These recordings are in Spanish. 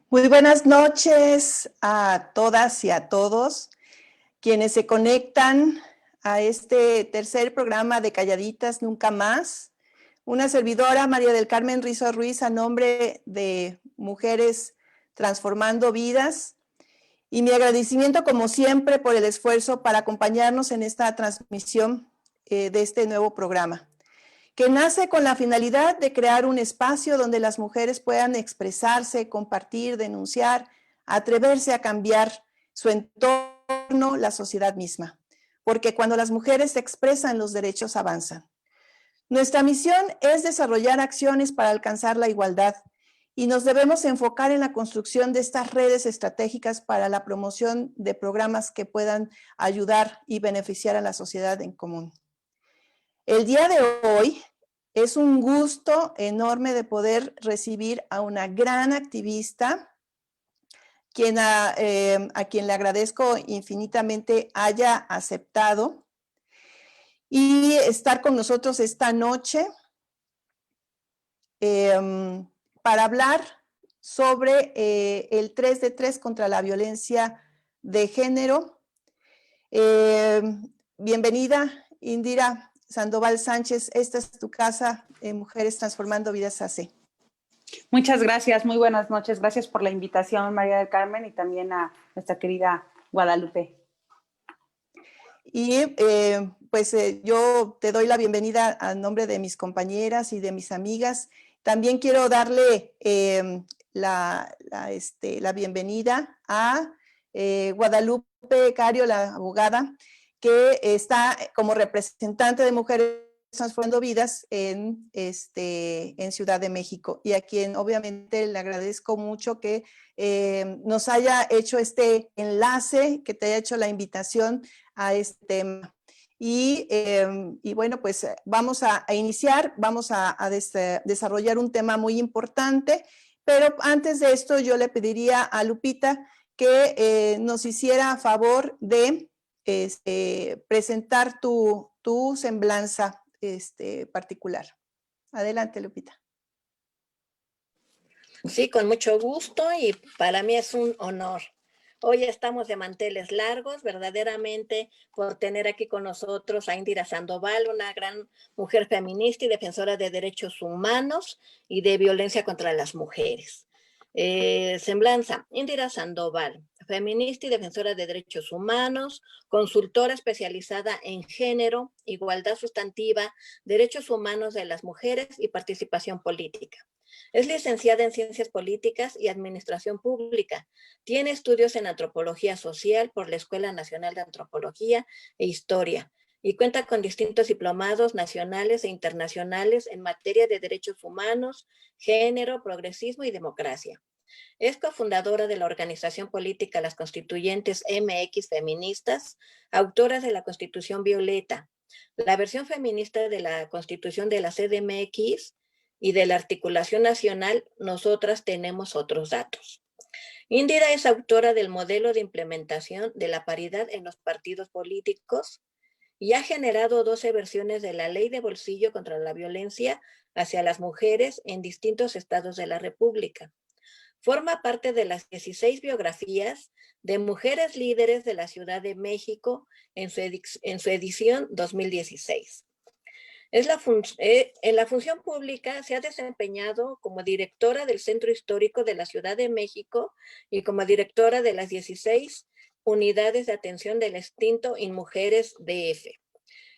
Muy buenas noches a todas y a todos quienes se conectan a este tercer programa de Calladitas Nunca Más. Una servidora, María del Carmen Rizo Ruiz, a nombre de Mujeres Transformando Vidas. Y mi agradecimiento, como siempre, por el esfuerzo para acompañarnos en esta transmisión de este nuevo programa, que nace con la finalidad de crear un espacio donde las mujeres puedan expresarse, compartir, denunciar, atreverse a cambiar su entorno, la sociedad misma. Porque cuando las mujeres se expresan, los derechos avanzan. Nuestra misión es desarrollar acciones para alcanzar la igualdad y nos debemos enfocar en la construcción de estas redes estratégicas para la promoción de programas que puedan ayudar y beneficiar a la sociedad en común. El día de hoy es un gusto enorme de poder recibir a una gran activista, a quien le agradezco infinitamente haya aceptado y estar con nosotros esta noche para hablar sobre el 3 de 3 contra la violencia de género. Bienvenida, Indira Sandoval Sánchez. Esta es tu casa, Mujeres Transformando Vidas AC. Muchas gracias, muy buenas noches. Gracias por la invitación, María del Carmen, y también a nuestra querida Guadalupe. Y yo te doy la bienvenida a nombre de mis compañeras y de mis amigas. También quiero darle la bienvenida a Guadalupe Cario, la abogada, que está como representante de Mujeres Transformando Vidas en Ciudad de México, y a quien obviamente le agradezco mucho que nos haya hecho este enlace, que te haya hecho la invitación a este tema. Y bueno, pues vamos a iniciar, vamos a desarrollar un tema muy importante, pero antes de esto yo le pediría a Lupita que nos hiciera a favor de presentar tu semblanza particular. Adelante, Lupita. Sí, con mucho gusto, y para mí es un honor. Hoy estamos de manteles largos, verdaderamente, por tener aquí con nosotros a Indira Sandoval, una gran mujer feminista y defensora de derechos humanos y de violencia contra las mujeres. Semblanza: Indira Sandoval, feminista y defensora de derechos humanos, consultora especializada en género, igualdad sustantiva, derechos humanos de las mujeres y participación política. Es licenciada en Ciencias Políticas y Administración Pública. Tiene estudios en Antropología Social por la Escuela Nacional de Antropología e Historia, y cuenta con distintos diplomados nacionales e internacionales en materia de derechos humanos, género, progresismo y democracia. Es cofundadora de la organización política Las Constituyentes MX Feministas, autora de la Constitución Violeta, la versión feminista de la Constitución de la CDMX y de la Articulación Nacional Nosotras Tenemos Otros Datos. Indira es autora del modelo de implementación de la paridad en los partidos políticos y ha generado 12 versiones de la Ley de Bolsillo contra la Violencia hacia las Mujeres en distintos estados de la República. Forma parte de las 16 biografías de mujeres líderes de la Ciudad de México en su edición 2016. En la función pública se ha desempeñado como directora del Centro Histórico de la Ciudad de México y como directora de las 16 unidades de atención del extinto InMujeres DF.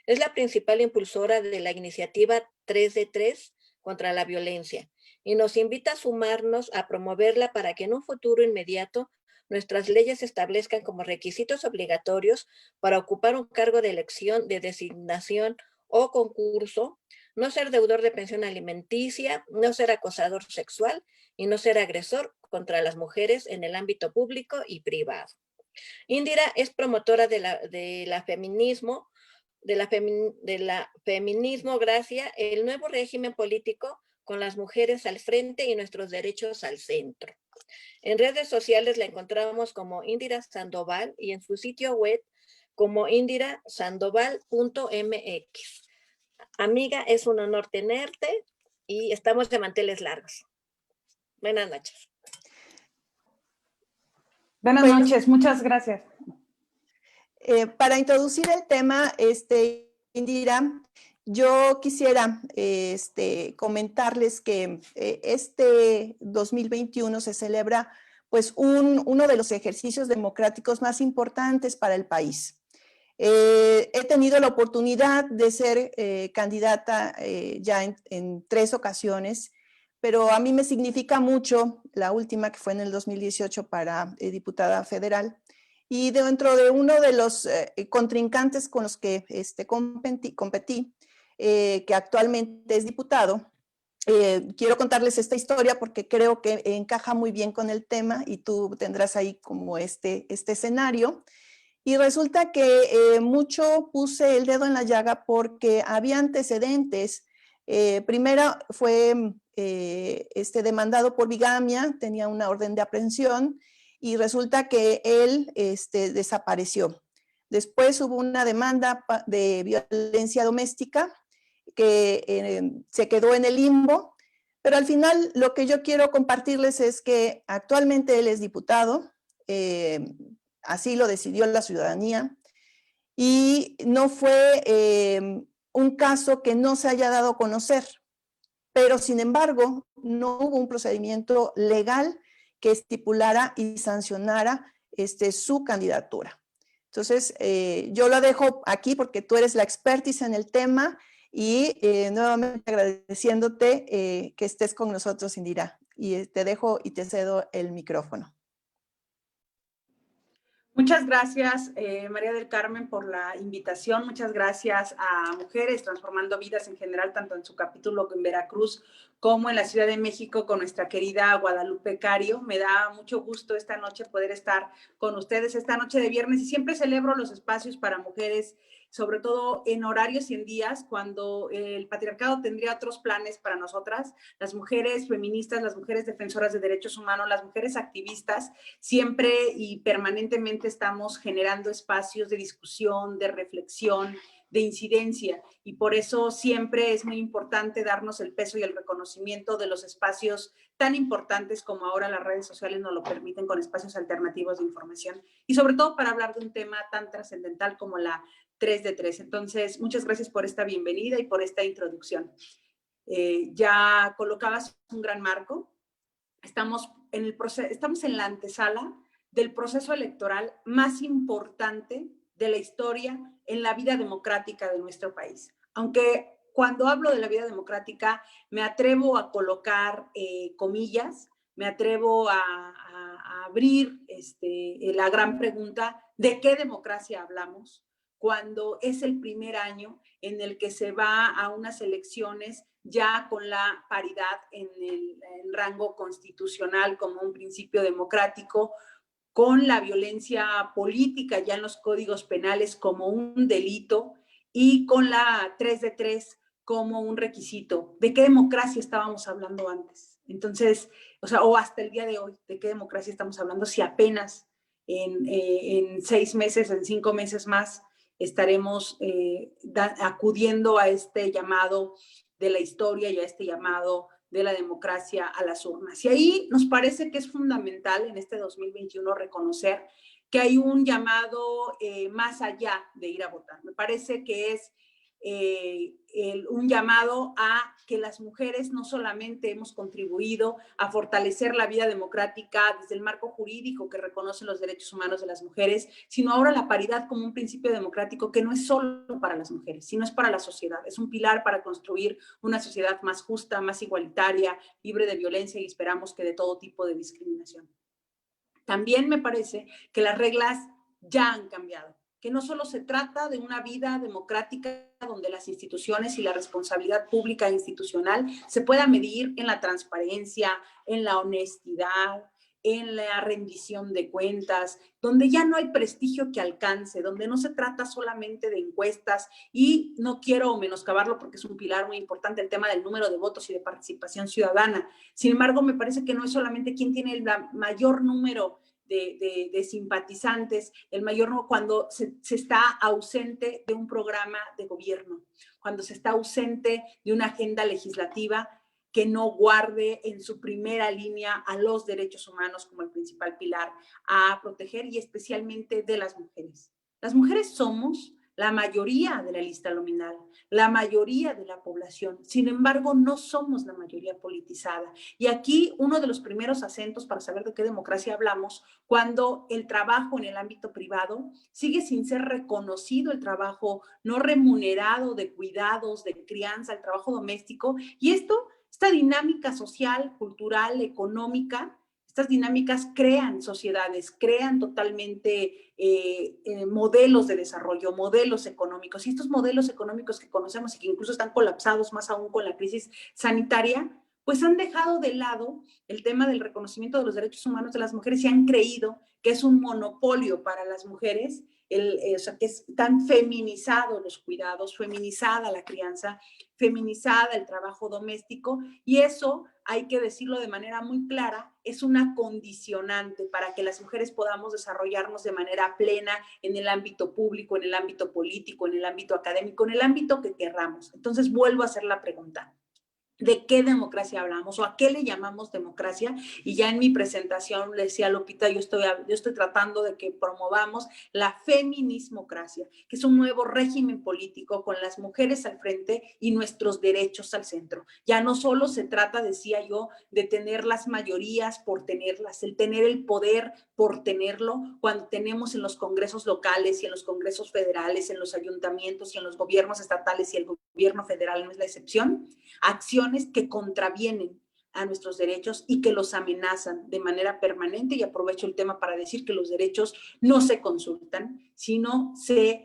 Es la principal impulsora de la iniciativa 3 de 3 contra la violencia, y nos invita a sumarnos a promoverla para que en un futuro inmediato nuestras leyes establezcan como requisitos obligatorios para ocupar un cargo de elección, de designación o concurso, no ser deudor de pensión alimenticia, no ser acosador sexual y no ser agresor contra las mujeres en el ámbito público y privado. Indira es promotora de la feminismo gracia, el nuevo régimen político con las mujeres al frente y nuestros derechos al centro. En redes sociales la encontramos como Indira Sandoval y en su sitio web como indirasandoval.mx. Amiga, es un honor tenerte y estamos de manteles largos. Buenas noches. Buenas Bueno, noches, muchas gracias. para introducir el tema, Indira, yo quisiera comentarles que este 2021 se celebra pues uno de los ejercicios democráticos más importantes para el país. He tenido la oportunidad de ser candidata ya en 3 ocasiones, pero a mí me significa mucho la última, que fue en el 2018 para diputada federal. Y dentro de uno de los contrincantes con los que competí, que actualmente es diputado, quiero contarles esta historia porque creo que encaja muy bien con el tema y tú tendrás ahí como este escenario. Y resulta que mucho puse el dedo en la llaga porque había antecedentes. Primero fue demandado por bigamia, tenía una orden de aprehensión y resulta que él desapareció. Después hubo una demanda de violencia doméstica que se quedó en el limbo, pero al final lo que yo quiero compartirles es que actualmente él es diputado, así lo decidió la ciudadanía, y no fue un caso que no se haya dado a conocer, pero sin embargo no hubo un procedimiento legal que estipulara y sancionara su candidatura. Entonces, yo lo dejo aquí porque tú eres la expertise en el tema y nuevamente agradeciéndote que estés con nosotros, Indira. Y te dejo y te cedo el micrófono. Muchas gracias, María del Carmen, por la invitación. Muchas gracias a Mujeres Transformando Vidas en general, tanto en su capítulo en Veracruz como en la Ciudad de México con nuestra querida Guadalupe Cario. Me da mucho gusto esta noche poder estar con ustedes, esta noche de viernes, y siempre celebro los espacios para mujeres, sobre todo en horarios y en días cuando el patriarcado tendría otros planes para nosotras, las mujeres feministas, las mujeres defensoras de derechos humanos, las mujeres activistas. Siempre y permanentemente estamos generando espacios de discusión, de reflexión, de incidencia, y por eso siempre es muy importante darnos el peso y el reconocimiento de los espacios tan importantes como ahora las redes sociales nos lo permiten, con espacios alternativos de información y sobre todo para hablar de un tema tan trascendental como la 3 de 3. Entonces, muchas gracias por esta bienvenida y por esta introducción. Ya colocabas un gran marco. Estamos en la antesala del proceso electoral más importante de la historia en la vida democrática de nuestro país. Aunque cuando hablo de la vida democrática me atrevo a colocar comillas, me atrevo a abrir la gran pregunta: ¿de qué democracia hablamos? Cuando es el primer año en el que se va a unas elecciones ya con la paridad en el rango constitucional como un principio democrático, con la violencia política ya en los códigos penales como un delito y con la 3 de 3 como un requisito. ¿De qué democracia estábamos hablando antes? Entonces, o hasta el día de hoy, ¿de qué democracia estamos hablando si apenas en 6 meses, en 5 meses más, estaremos acudiendo a este llamado de la historia y a este llamado de la democracia a las urnas? Y ahí nos parece que es fundamental en este 2021 reconocer que hay un llamado más allá de ir a votar. Me parece que es un llamado a que las mujeres no solamente hemos contribuido a fortalecer la vida democrática desde el marco jurídico que reconoce los derechos humanos de las mujeres, sino ahora la paridad como un principio democrático que no es solo para las mujeres, sino es para la sociedad. Es un pilar para construir una sociedad más justa, más igualitaria, libre de violencia y esperamos que de todo tipo de discriminación. También me parece que las reglas ya han cambiado, que no solo se trata de una vida democrática donde las instituciones y la responsabilidad pública e institucional se pueda medir en la transparencia, en la honestidad, en la rendición de cuentas, donde ya no hay prestigio que alcance, donde no se trata solamente de encuestas, y no quiero menoscabarlo porque es un pilar muy importante el tema del número de votos y de participación ciudadana. Sin embargo, me parece que no es solamente quién tiene el mayor número de simpatizantes, el mayor número, cuando se está ausente de un programa de gobierno, cuando se está ausente de una agenda legislativa, que no guarde en su primera línea a los derechos humanos como el principal pilar a proteger, y especialmente de las mujeres. Las mujeres somos la mayoría de la lista nominal, la mayoría de la población. Sin embargo, no somos la mayoría politizada. Y aquí uno de los primeros acentos para saber de qué democracia hablamos, cuando el trabajo en el ámbito privado sigue sin ser reconocido, el trabajo no remunerado de cuidados, de crianza, el trabajo doméstico. Y esta dinámica social, cultural, económica, estas dinámicas crean sociedades, crean totalmente modelos de desarrollo, modelos económicos. Y estos modelos económicos que conocemos y que incluso están colapsados más aún con la crisis sanitaria, pues han dejado de lado el tema del reconocimiento de los derechos humanos de las mujeres y han creído que es un monopolio para las mujeres, o sea, que están feminizados los cuidados, feminizada la crianza, feminizada el trabajo doméstico, y eso, hay que decirlo de manera muy clara, es una condicionante para que las mujeres podamos desarrollarnos de manera plena en el ámbito público, en el ámbito político, en el ámbito académico, en el ámbito que querramos. Entonces vuelvo a hacer la pregunta: ¿de qué democracia hablamos o a qué le llamamos democracia? Y ya en mi presentación le decía a Lupita, yo estoy tratando de que promovamos la feminismocracia, que es un nuevo régimen político con las mujeres al frente y nuestros derechos al centro. Ya no solo se trata, decía yo, de tener las mayorías por tenerlas, el tener el poder por tenerlo, cuando tenemos en los congresos locales y en los congresos federales, en los ayuntamientos y en los gobiernos estatales, y el gobierno federal no es la excepción, acciones que contravienen a nuestros derechos y que los amenazan de manera permanente. Y aprovecho el tema para decir que los derechos no se consultan, sino se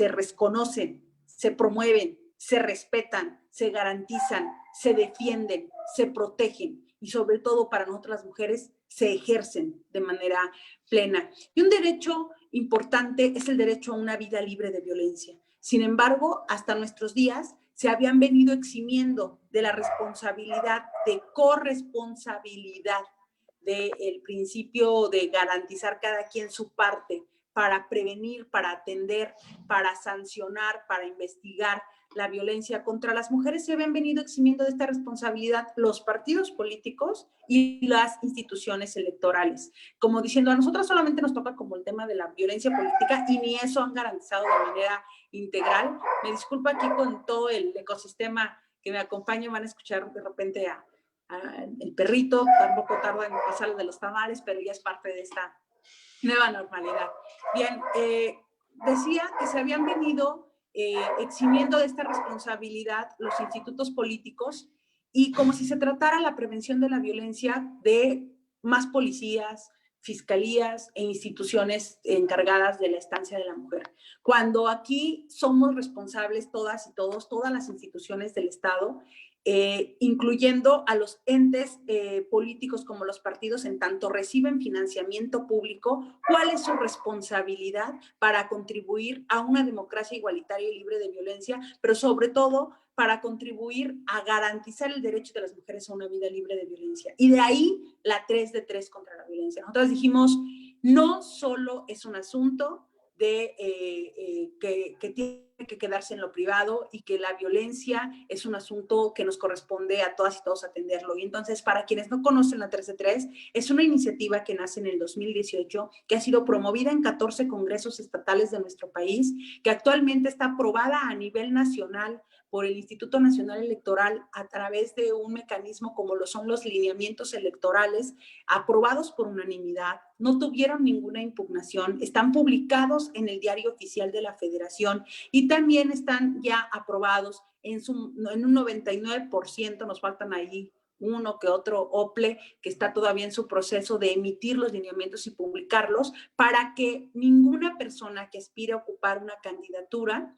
reconocen, se promueven, se respetan, se garantizan, se defienden, se protegen y sobre todo para nosotras las mujeres se ejercen de manera plena. Y un derecho importante es el derecho a una vida libre de violencia. Sin embargo, hasta nuestros días se habían venido eximiendo de la responsabilidad, de corresponsabilidad, del principio de garantizar cada quien su parte para prevenir, para atender, para sancionar, para investigar la violencia contra las mujeres. Se habían venido eximiendo de esta responsabilidad los partidos políticos y las instituciones electorales, como diciendo, a nosotras solamente nos toca como el tema de la violencia política, y ni eso han garantizado de manera integral. Me disculpo aquí con todo el ecosistema que me acompaña, van a escuchar de repente a el perrito, tampoco tarda en pasar de los tamales, pero ya es parte de esta nueva normalidad. Bien, decía que se habían venido eximiendo de esta responsabilidad los institutos políticos, y como si se tratara la prevención de la violencia de más policías, fiscalías e instituciones encargadas de la estancia de la mujer. Cuando aquí somos responsables todas y todos, todas las instituciones del Estado, incluyendo a los entes políticos como los partidos, en tanto reciben financiamiento público, ¿cuál es su responsabilidad para contribuir a una democracia igualitaria y libre de violencia, pero sobre todo para contribuir a garantizar el derecho de las mujeres a una vida libre de violencia? Y de ahí la 3 de 3 contra la violencia. Nosotros dijimos, no solo es un asunto de que tiene que quedarse en lo privado, y que la violencia es un asunto que nos corresponde a todas y todos atenderlo. Y entonces, para quienes no conocen la 3 de 3, es una iniciativa que nace en el 2018, que ha sido promovida en 14 congresos estatales de nuestro país, que actualmente está aprobada a nivel nacional por el Instituto Nacional Electoral a través de un mecanismo como lo son los lineamientos electorales, aprobados por unanimidad, no tuvieron ninguna impugnación, están publicados en el Diario Oficial de la Federación y también están ya aprobados en un 99%, nos faltan ahí uno que otro OPLE que está todavía en su proceso de emitir los lineamientos y publicarlos, para que ninguna persona que aspire a ocupar una candidatura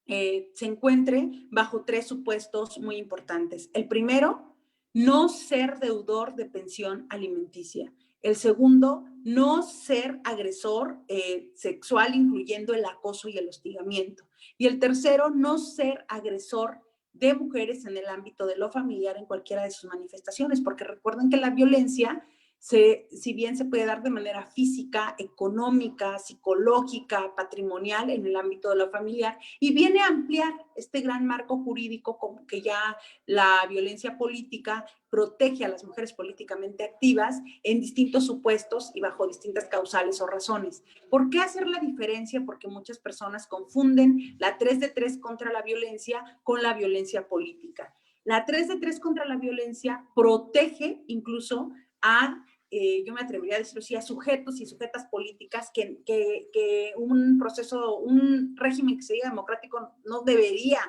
se encuentre bajo 3 supuestos muy importantes. El primero, no ser deudor de pensión alimenticia. El segundo, no ser agresor sexual, incluyendo el acoso y el hostigamiento. Y el tercero, no ser agresor de mujeres en el ámbito de lo familiar en cualquiera de sus manifestaciones, porque recuerden que la violencia si bien se puede dar de manera física, económica, psicológica, patrimonial en el ámbito de lo familiar, y viene a ampliar este gran marco jurídico como que ya la violencia política protege a las mujeres políticamente activas en distintos supuestos y bajo distintas causales o razones. ¿Por qué hacer la diferencia? Porque muchas personas confunden la 3 de 3 contra la violencia con la violencia política. La 3 de 3 contra la violencia protege incluso a, yo me atrevería a decirlo así, a sujetos y sujetas políticas que un proceso, un régimen que se diga democrático no debería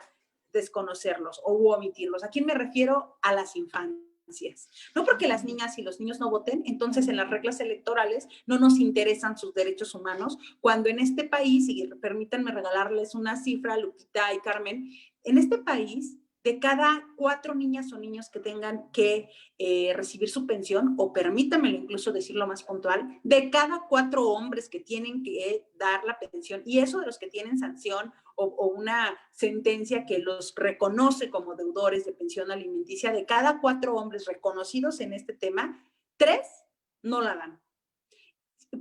desconocerlos o omitirlos. ¿A quién me refiero? A las infancias. No porque las niñas y los niños no voten, entonces en las reglas electorales no nos interesan sus derechos humanos, cuando en este país, y permítanme regalarles una cifra, Lupita y Carmen, en este país, de cada 4 niñas o niños que tengan que recibir su pensión, o permítanmelo incluso decirlo más puntual, de cada 4 hombres que tienen que dar la pensión, y eso de los que tienen sanción o una sentencia que los reconoce como deudores de pensión alimenticia, de cada 4 hombres reconocidos en este tema, 3 no la dan.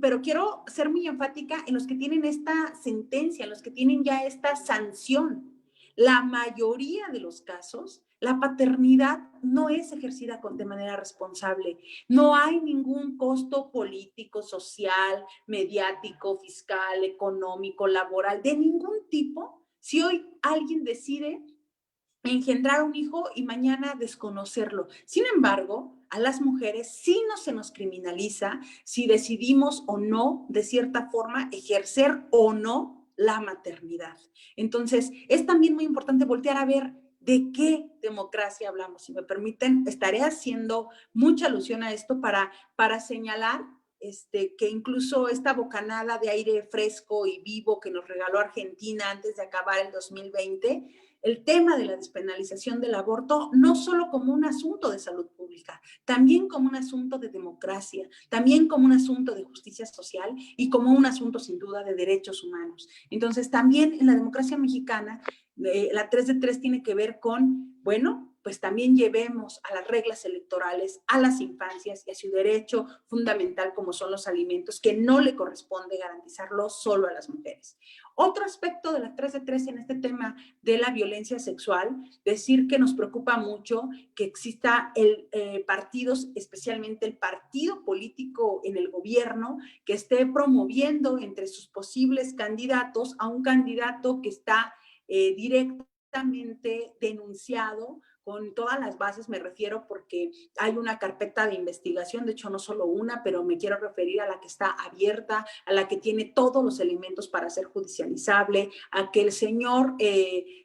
Pero quiero ser muy enfática en los que tienen esta sentencia, en los que tienen ya esta sanción. La mayoría de los casos, la paternidad no es ejercida de manera responsable. No hay ningún costo político, social, mediático, fiscal, económico, laboral, de ningún tipo, si hoy alguien decide engendrar un hijo y mañana desconocerlo. Sin embargo, a las mujeres sí no se nos criminaliza si decidimos o no, de cierta forma, ejercer o no la maternidad. Entonces, es también muy importante voltear a ver de qué democracia hablamos. Si me permiten, estaré haciendo mucha alusión a esto para señalar que incluso esta bocanada de aire fresco y vivo que nos regaló Argentina antes de acabar el 2020, el tema de la despenalización del aborto no solo como un asunto de salud pública, también como un asunto de democracia, también como un asunto de justicia social y como un asunto sin duda de derechos humanos. Entonces también en la democracia mexicana la 3 de 3 tiene que ver con, bueno, pues también llevemos a las reglas electorales a las infancias y a su derecho fundamental como son los alimentos, que no le corresponde garantizarlo solo a las mujeres. Otro aspecto de la 3 de 3 en este tema de la violencia sexual, decir que nos preocupa mucho que exista partidos, especialmente el partido político en el gobierno, que esté promoviendo entre sus posibles candidatos a un candidato que está directamente denunciado con todas las bases, me refiero porque hay una carpeta de investigación, de hecho no solo una, pero me quiero referir a la que está abierta, a la que tiene todos los elementos para ser judicializable, a que el señor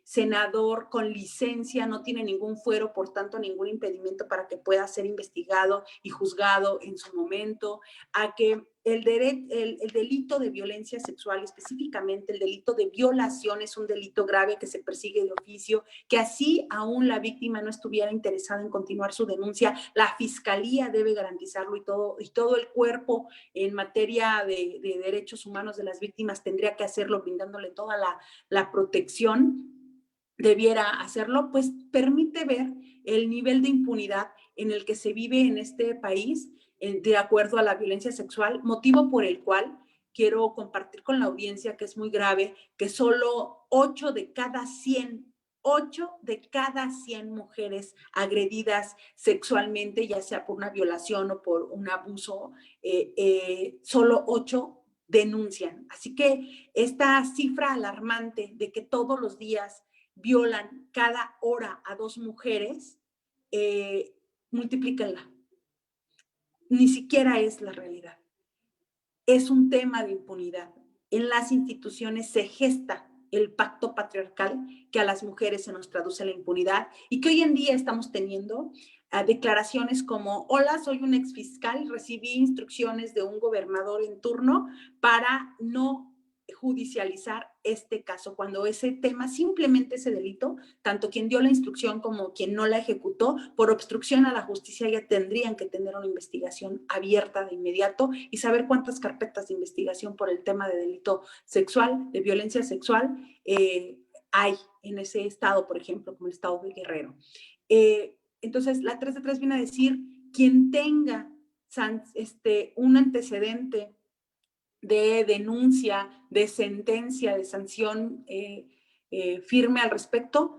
senador con licencia no tiene ningún fuero, por tanto ningún impedimento para que pueda ser investigado y juzgado en su momento, a que el delito de violencia sexual, específicamente el delito de violación, es un delito grave que se persigue de oficio, que así aún la víctima no estuviera interesada en continuar su denuncia, la fiscalía debe garantizarlo y todo el cuerpo en materia de derechos humanos de las víctimas tendría que hacerlo, brindándole toda la protección, debiera hacerlo, pues permite ver el nivel de impunidad en el que se vive en este país de acuerdo a la violencia sexual, motivo por el cual quiero compartir con la audiencia que es muy grave, que solo 8 de cada 100 mujeres agredidas sexualmente, ya sea por una violación o por un abuso, solo 8 denuncian. Así que esta cifra alarmante de que todos los días violan cada hora a 2 mujeres, multiplíquenla. Ni siquiera es la realidad. Es un tema de impunidad. En las instituciones se gesta el pacto patriarcal que a las mujeres se nos traduce la impunidad y que hoy en día estamos teniendo declaraciones como: hola, soy un exfiscal, recibí instrucciones de un gobernador en turno para no judicializar este caso, cuando ese tema, simplemente ese delito, tanto quien dio la instrucción como quien no la ejecutó, por obstrucción a la justicia ya tendrían que tener una investigación abierta de inmediato y saber cuántas carpetas de investigación por el tema de delito sexual, de violencia sexual, hay en ese estado, por ejemplo, como el estado de Guerrero. Entonces, la 3 de 3 viene a decir: quien tenga un antecedente de denuncia, de sentencia, de sanción firme al respecto,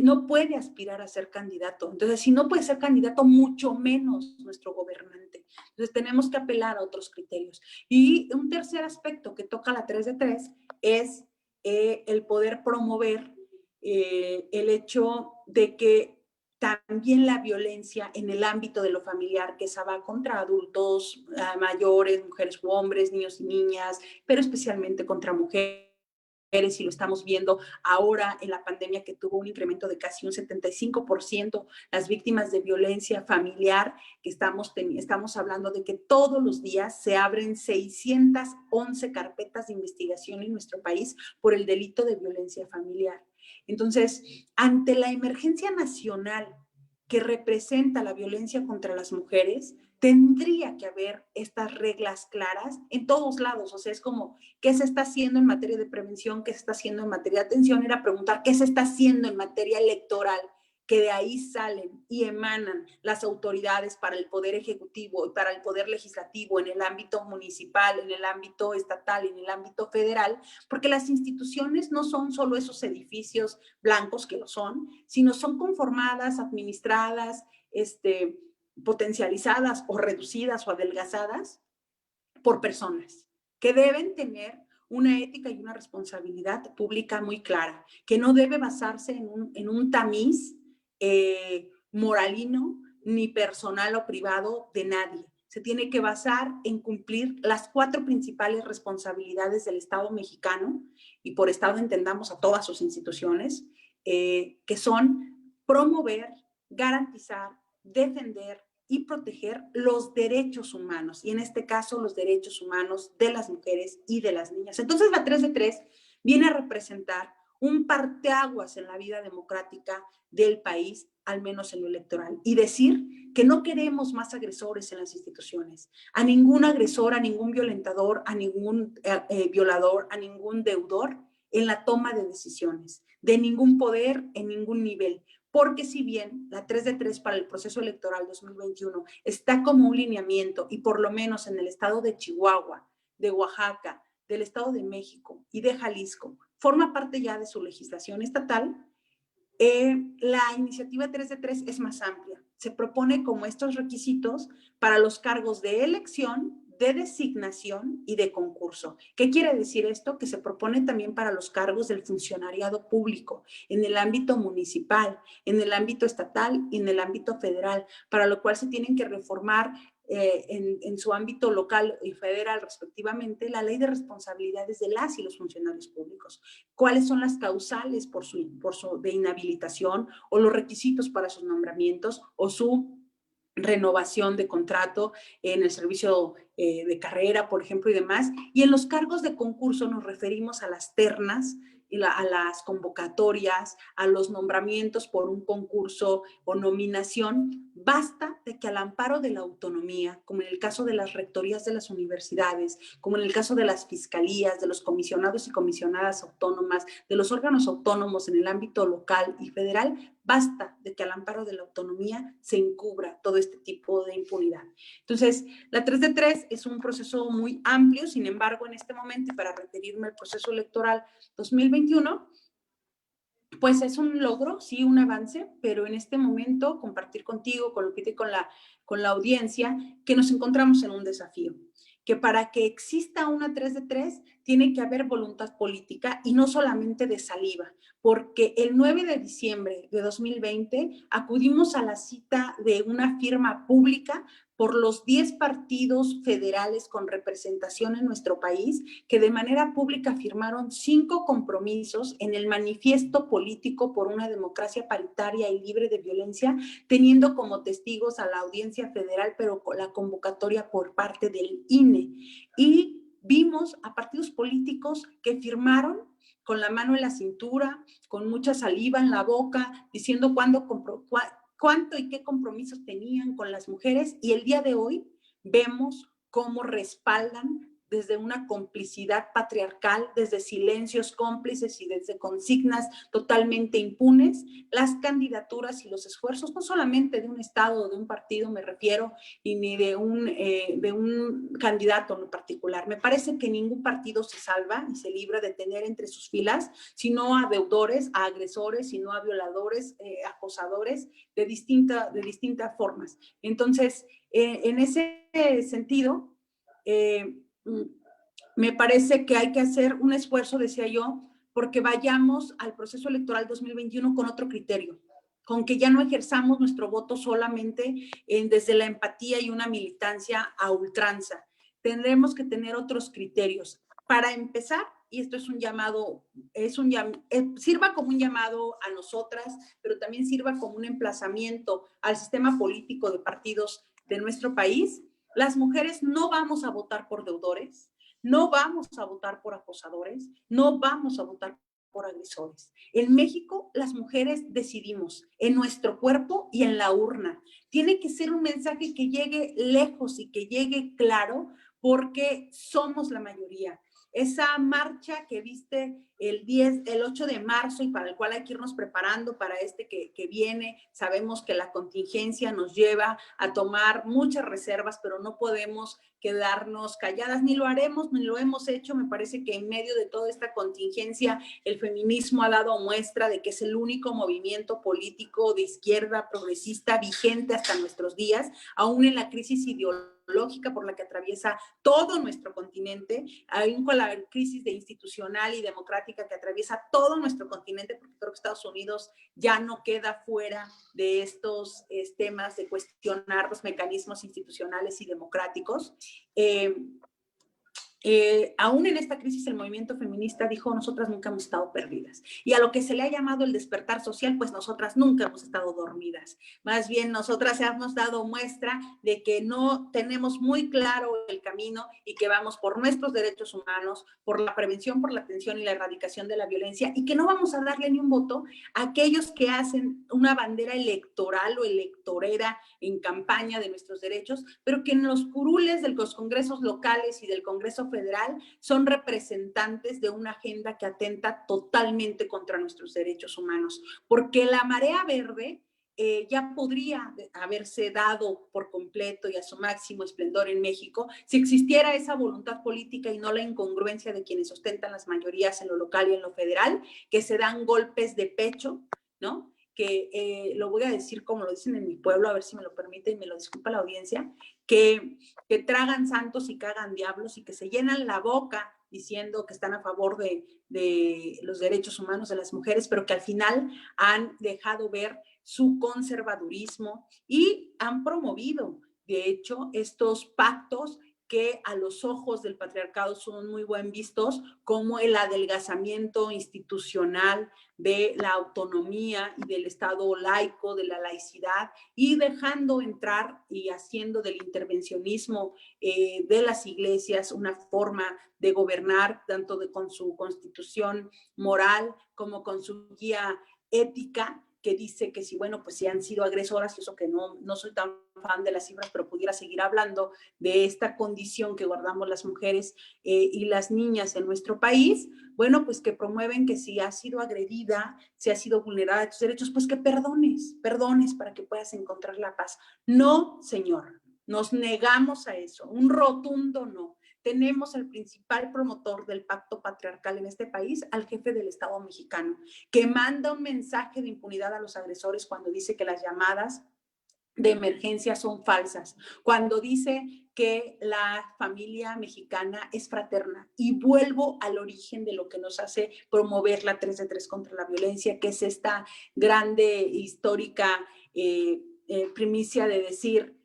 no puede aspirar a ser candidato. Entonces, si no puede ser candidato, mucho menos nuestro gobernante. Entonces, tenemos que apelar a otros criterios. Y un tercer aspecto que toca la 3 de 3 es el poder promover el hecho de que también la violencia en el ámbito de lo familiar, que esa va contra adultos, mayores, mujeres u hombres, niños y niñas, pero especialmente contra mujeres, y lo estamos viendo ahora en la pandemia, que tuvo un incremento de casi un 75%, las víctimas de violencia familiar, que estamos hablando de que todos los días se abren 611 carpetas de investigación en nuestro país por el delito de violencia familiar. Entonces, ante la emergencia nacional que representa la violencia contra las mujeres, tendría que haber estas reglas claras en todos lados. O sea, es como, ¿qué se está haciendo en materia de prevención? ¿Qué se está haciendo en materia de atención? Era preguntar, ¿qué se está haciendo en materia electoral? Que de ahí salen y emanan las autoridades para el poder ejecutivo y para el poder legislativo en el ámbito municipal, en el ámbito estatal, en el ámbito federal, porque las instituciones no son solo esos edificios blancos, que lo son, sino son conformadas, administradas, potencializadas o reducidas o adelgazadas por personas que deben tener una ética y una responsabilidad pública muy clara, que no debe basarse en un tamiz moralino ni personal o privado de nadie. Se tiene que basar en cumplir las 4 principales responsabilidades del Estado mexicano, y por Estado entendamos a todas sus instituciones, que son promover, garantizar, defender y proteger los derechos humanos, y en este caso los derechos humanos de las mujeres y de las niñas. Entonces la 3 de 3 viene a representar un parteaguas en la vida democrática del país, al menos en lo electoral, y decir que no queremos más agresores en las instituciones, a ningún agresor, a ningún violentador, a ningún violador, a ningún deudor en la toma de decisiones, de ningún poder en ningún nivel. Porque si bien la 3 de 3 para el proceso electoral 2021 está como un lineamiento, y por lo menos en el estado de Chihuahua, de Oaxaca, del Estado de México y de Jalisco, forma parte ya de su legislación estatal, la iniciativa 3 de 3 es más amplia. Se propone como estos requisitos para los cargos de elección, de designación y de concurso. ¿Qué quiere decir esto? Que se propone también para los cargos del funcionariado público, en el ámbito municipal, en el ámbito estatal y en el ámbito federal, para lo cual se tienen que reformar en su ámbito local y federal respectivamente la ley de responsabilidades de las y los funcionarios públicos. ¿Cuáles son las causales de inhabilitación o los requisitos para sus nombramientos o su renovación de contrato en el servicio de carrera, por ejemplo, y demás? Y en los cargos de concurso nos referimos a las ternas, a las convocatorias, a los nombramientos por un concurso o nominación. Basta de que al amparo de la autonomía, como en el caso de las rectorías de las universidades, como en el caso de las fiscalías, de los comisionados y comisionadas autónomas, de los órganos autónomos en el ámbito local y federal, basta de que al amparo de la autonomía se encubra todo este tipo de impunidad. Entonces, la 3 de 3 es un proceso muy amplio. Sin embargo, en este momento, y para referirme al proceso electoral 2021, pues es un logro, sí, un avance, pero en este momento compartir contigo, con Lupita y con la audiencia, que nos encontramos en un desafío, que para que exista una 3 de 3 tiene que haber voluntad política y no solamente de saliva, porque el 9 de diciembre de 2020 acudimos a la cita de una firma pública por los 10 partidos federales con representación en nuestro país, que de manera pública firmaron 5 compromisos en el manifiesto político por una democracia paritaria y libre de violencia, teniendo como testigos a la audiencia federal, pero con la convocatoria por parte del INE. Y vimos a partidos políticos que firmaron con la mano en la cintura, con mucha saliva en la boca, diciendo cuánto y qué compromisos tenían con las mujeres, y el día de hoy vemos cómo respaldan desde una complicidad patriarcal, desde silencios cómplices y desde consignas totalmente impunes, las candidaturas y los esfuerzos, no solamente de un Estado o de un partido me refiero, y ni de un candidato en particular. Me parece que ningún partido se salva y se libra de tener entre sus filas, sino a deudores, a agresores, sino a violadores, acosadores de distintas formas. Entonces, en ese sentido, me parece que hay que hacer un esfuerzo, decía yo, porque vayamos al proceso electoral 2021 con otro criterio, con que ya no ejerzamos nuestro voto solamente desde la empatía y una militancia a ultranza. Tendremos que tener otros criterios. Para empezar, y esto es un llamado, sirva como un llamado a nosotras, pero también sirva como un emplazamiento al sistema político de partidos de nuestro país. Las mujeres no vamos a votar por deudores, no vamos a votar por acosadores, no vamos a votar por agresores. En México, las mujeres decidimos en nuestro cuerpo y en la urna. Tiene que ser un mensaje que llegue lejos y que llegue claro, porque somos la mayoría. Esa marcha que viste el 8 de marzo y para el cual hay que irnos preparando para que viene, sabemos que la contingencia nos lleva a tomar muchas reservas, pero no podemos quedarnos calladas, ni lo haremos, ni lo hemos hecho. Me parece que en medio de toda esta contingencia, el feminismo ha dado muestra de que es el único movimiento político de izquierda progresista vigente hasta nuestros días, aún en la crisis ideológica por la que atraviesa todo nuestro continente, aún con la crisis institucional y democrática que atraviesa todo nuestro continente, porque creo que Estados Unidos ya no queda fuera de estos temas de cuestionar los mecanismos institucionales y democráticos. Aún en esta crisis el movimiento feminista dijo: nosotras nunca hemos estado perdidas, y a lo que se le ha llamado el despertar social, pues nosotras nunca hemos estado dormidas, más bien nosotras hemos dado muestra de que no tenemos muy claro el camino y que vamos por nuestros derechos humanos, por la prevención, por la atención y la erradicación de la violencia, y que no vamos a darle ni un voto a aquellos que hacen una bandera electoral o electorera en campaña de nuestros derechos, pero que en los curules de los congresos locales y del Congreso Federal son representantes de una agenda que atenta totalmente contra nuestros derechos humanos, porque la marea verde ya podría haberse dado por completo y a su máximo esplendor en México si existiera esa voluntad política y no la incongruencia de quienes ostentan las mayorías en lo local y en lo federal, que se dan golpes de pecho, ¿no? Que lo voy a decir como lo dicen en mi pueblo, a ver si me lo permite y me lo disculpa la audiencia, que tragan santos y cagan diablos, y que se llenan la boca diciendo que están a favor de los derechos humanos de las mujeres, pero que al final han dejado ver su conservadurismo y han promovido, de hecho, estos pactos que a los ojos del patriarcado son muy bien vistos, como el adelgazamiento institucional de la autonomía y del Estado laico, de la laicidad, y dejando entrar y haciendo del intervencionismo de las iglesias una forma de gobernar, tanto con su constitución moral como con su guía ética, que dice que si, bueno, pues si han sido agresoras, y eso que no soy tan fan de las cifras, pero pudiera seguir hablando de esta condición que guardamos las mujeres y las niñas en nuestro país, bueno, pues que promueven que si has sido agredida, si has sido vulnerada de tus derechos, pues que perdones para que puedas encontrar la paz. No, señor, nos negamos a eso, un rotundo no. Tenemos el principal promotor del pacto patriarcal en este país, al jefe del Estado mexicano, que manda un mensaje de impunidad a los agresores cuando dice que las llamadas de emergencia son falsas, cuando dice que la familia mexicana es fraterna. Y vuelvo al origen de lo que nos hace promover la 3 de 3 contra la violencia, que es esta grande, histórica primicia de decir: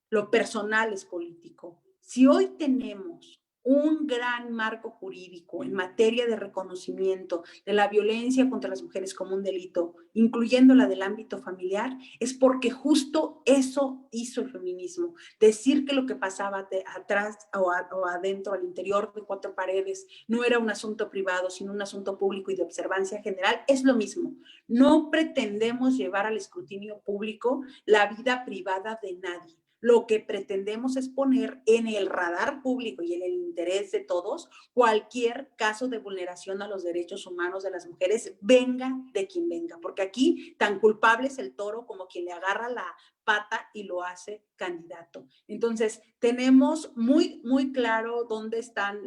lo personal es político. Si hoy tenemos un gran marco jurídico en materia de reconocimiento de la violencia contra las mujeres como un delito, incluyendo la del ámbito familiar, es porque justo eso hizo el feminismo. Decir que lo que pasaba atrás o adentro, al interior de 4 paredes, no era un asunto privado, sino un asunto público y de observancia general, es lo mismo. No pretendemos llevar al escrutinio público la vida privada de nadie. Lo que pretendemos es poner en el radar público y en el interés de todos cualquier caso de vulneración a los derechos humanos de las mujeres, venga de quien venga, porque aquí tan culpable es el toro como quien le agarra la pata y lo hace candidato. Entonces, tenemos muy, muy claro dónde están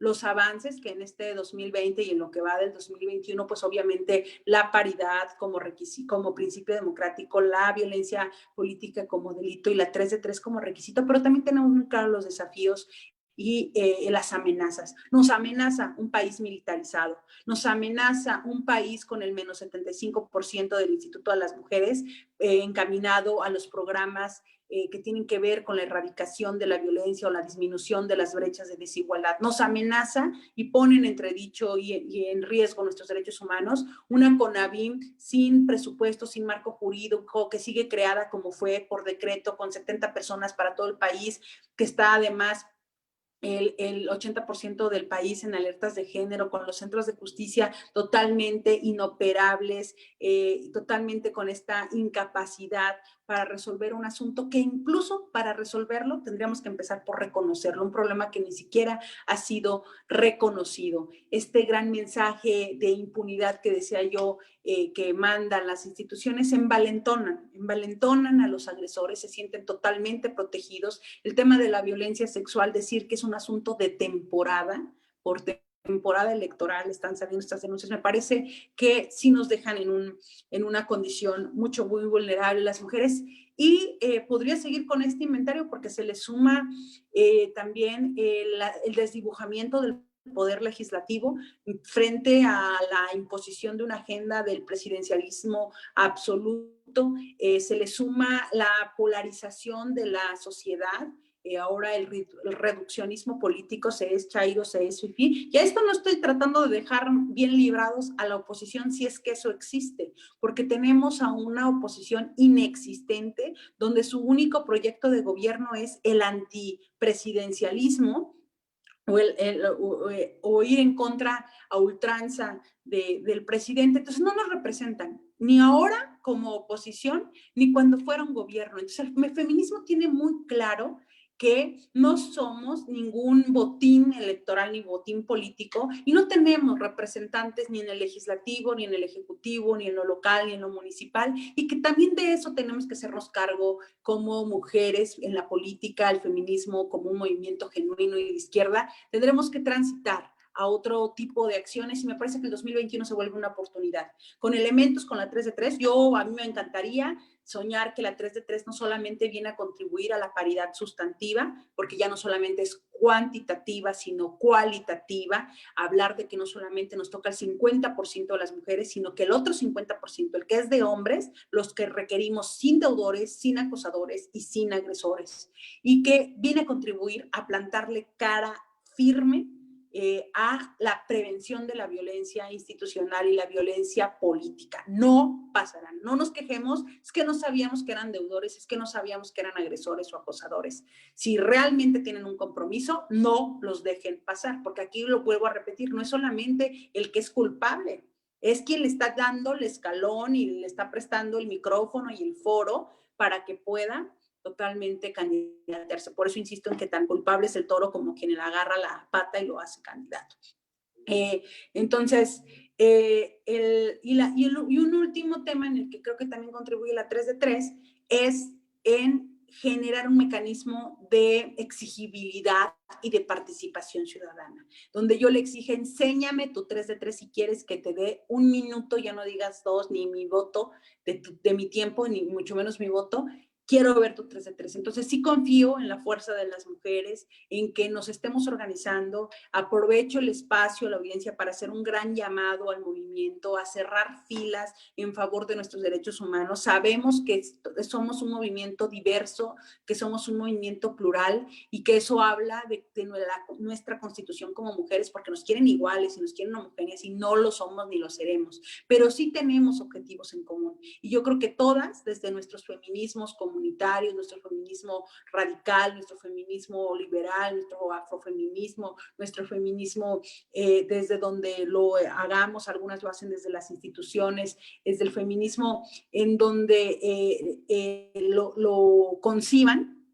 los avances que en este 2020 y en lo que va del 2021, pues obviamente la paridad como requisito, como principio democrático, la violencia política como delito y la 3 de 3 como requisito, pero también tenemos muy claros los desafíos y las amenazas. Nos amenaza un país militarizado, nos amenaza un país con el menos 75% del Instituto de las Mujeres encaminado a los programas que tienen que ver con la erradicación de la violencia o la disminución de las brechas de desigualdad. Nos amenaza y pone en entredicho y en riesgo nuestros derechos humanos una CONAVIM sin presupuesto, sin marco jurídico, que sigue creada como fue por decreto con 70 personas para todo el país, que está además el 80% del país en alertas de género, con los centros de justicia totalmente inoperables, totalmente con esta incapacidad para resolver un asunto que incluso para resolverlo tendríamos que empezar por reconocerlo, un problema que ni siquiera ha sido reconocido. Este gran mensaje de impunidad que decía yo, que mandan las instituciones, envalentonan a los agresores, se sienten totalmente protegidos. El tema de la violencia sexual, decir que es un asunto de temporada, por temporada electoral están saliendo estas denuncias, me parece que sí nos dejan en una condición muy vulnerable las mujeres. Y podría seguir con este inventario porque se le suma también el desdibujamiento del poder legislativo frente a la imposición de una agenda del presidencialismo absoluto. Se le suma la polarización de la sociedad. Ahora el reduccionismo político se es chairo, se es fifí. Y a esto no estoy tratando de dejar bien librados a la oposición si es que eso existe, porque tenemos a una oposición inexistente donde su único proyecto de gobierno es el antipresidencialismo o ir en contra a ultranza del presidente. Entonces no nos representan ni ahora como oposición ni cuando fuera un gobierno. Entonces el feminismo tiene muy claro que no somos ningún botín electoral ni botín político y no tenemos representantes ni en el legislativo, ni en el ejecutivo, ni en lo local, ni en lo municipal, y que también de eso tenemos que hacernos cargo como mujeres en la política, el feminismo como un movimiento genuino y de izquierda. Tendremos que transitar a otro tipo de acciones y me parece que el 2021 se vuelve una oportunidad. Con elementos, con la 3 de 3, a mí me encantaría soñar que la 3 de 3 no solamente viene a contribuir a la paridad sustantiva, porque ya no solamente es cuantitativa, sino cualitativa, hablar de que no solamente nos toca el 50% de las mujeres, sino que el otro 50%, el que es de hombres, los que requerimos sin deudores, sin acosadores y sin agresores, y que viene a contribuir a plantarle cara firme a la prevención de la violencia institucional y la violencia política. No pasarán, no nos quejemos, es que no sabíamos que eran deudores, es que no sabíamos que eran agresores o acosadores. Si realmente tienen un compromiso, no los dejen pasar, porque aquí lo vuelvo a repetir, no es solamente el que es culpable, es quien le está dando el escalón y le está prestando el micrófono y el foro para que pueda totalmente candidatarse. Por eso insisto en que tan culpable es el toro como quien le agarra la pata y lo hace candidato. Entonces, y un último tema en el que creo que también contribuye la 3 de 3 es en generar un mecanismo de exigibilidad y de participación ciudadana, donde yo le exige, enséñame tu 3 de 3 si quieres que te dé un minuto, ya no digas 2, ni mi voto, de mi tiempo, ni mucho menos mi voto, quiero ver tu 3 de 3. Entonces sí confío en la fuerza de las mujeres, en que nos estemos organizando. Aprovecho el espacio, la audiencia para hacer un gran llamado al movimiento, a cerrar filas en favor de nuestros derechos humanos. Sabemos que somos un movimiento diverso, que somos un movimiento plural y que eso habla de nuestra constitución como mujeres, porque nos quieren iguales y nos quieren homogéneas y no lo somos ni lo seremos, pero sí tenemos objetivos en común. Y yo creo que todas, desde nuestros feminismos como comunitario, nuestro feminismo radical, nuestro feminismo liberal, nuestro afrofeminismo, nuestro feminismo desde donde lo hagamos, algunas lo hacen desde las instituciones, desde el feminismo en donde lo conciban.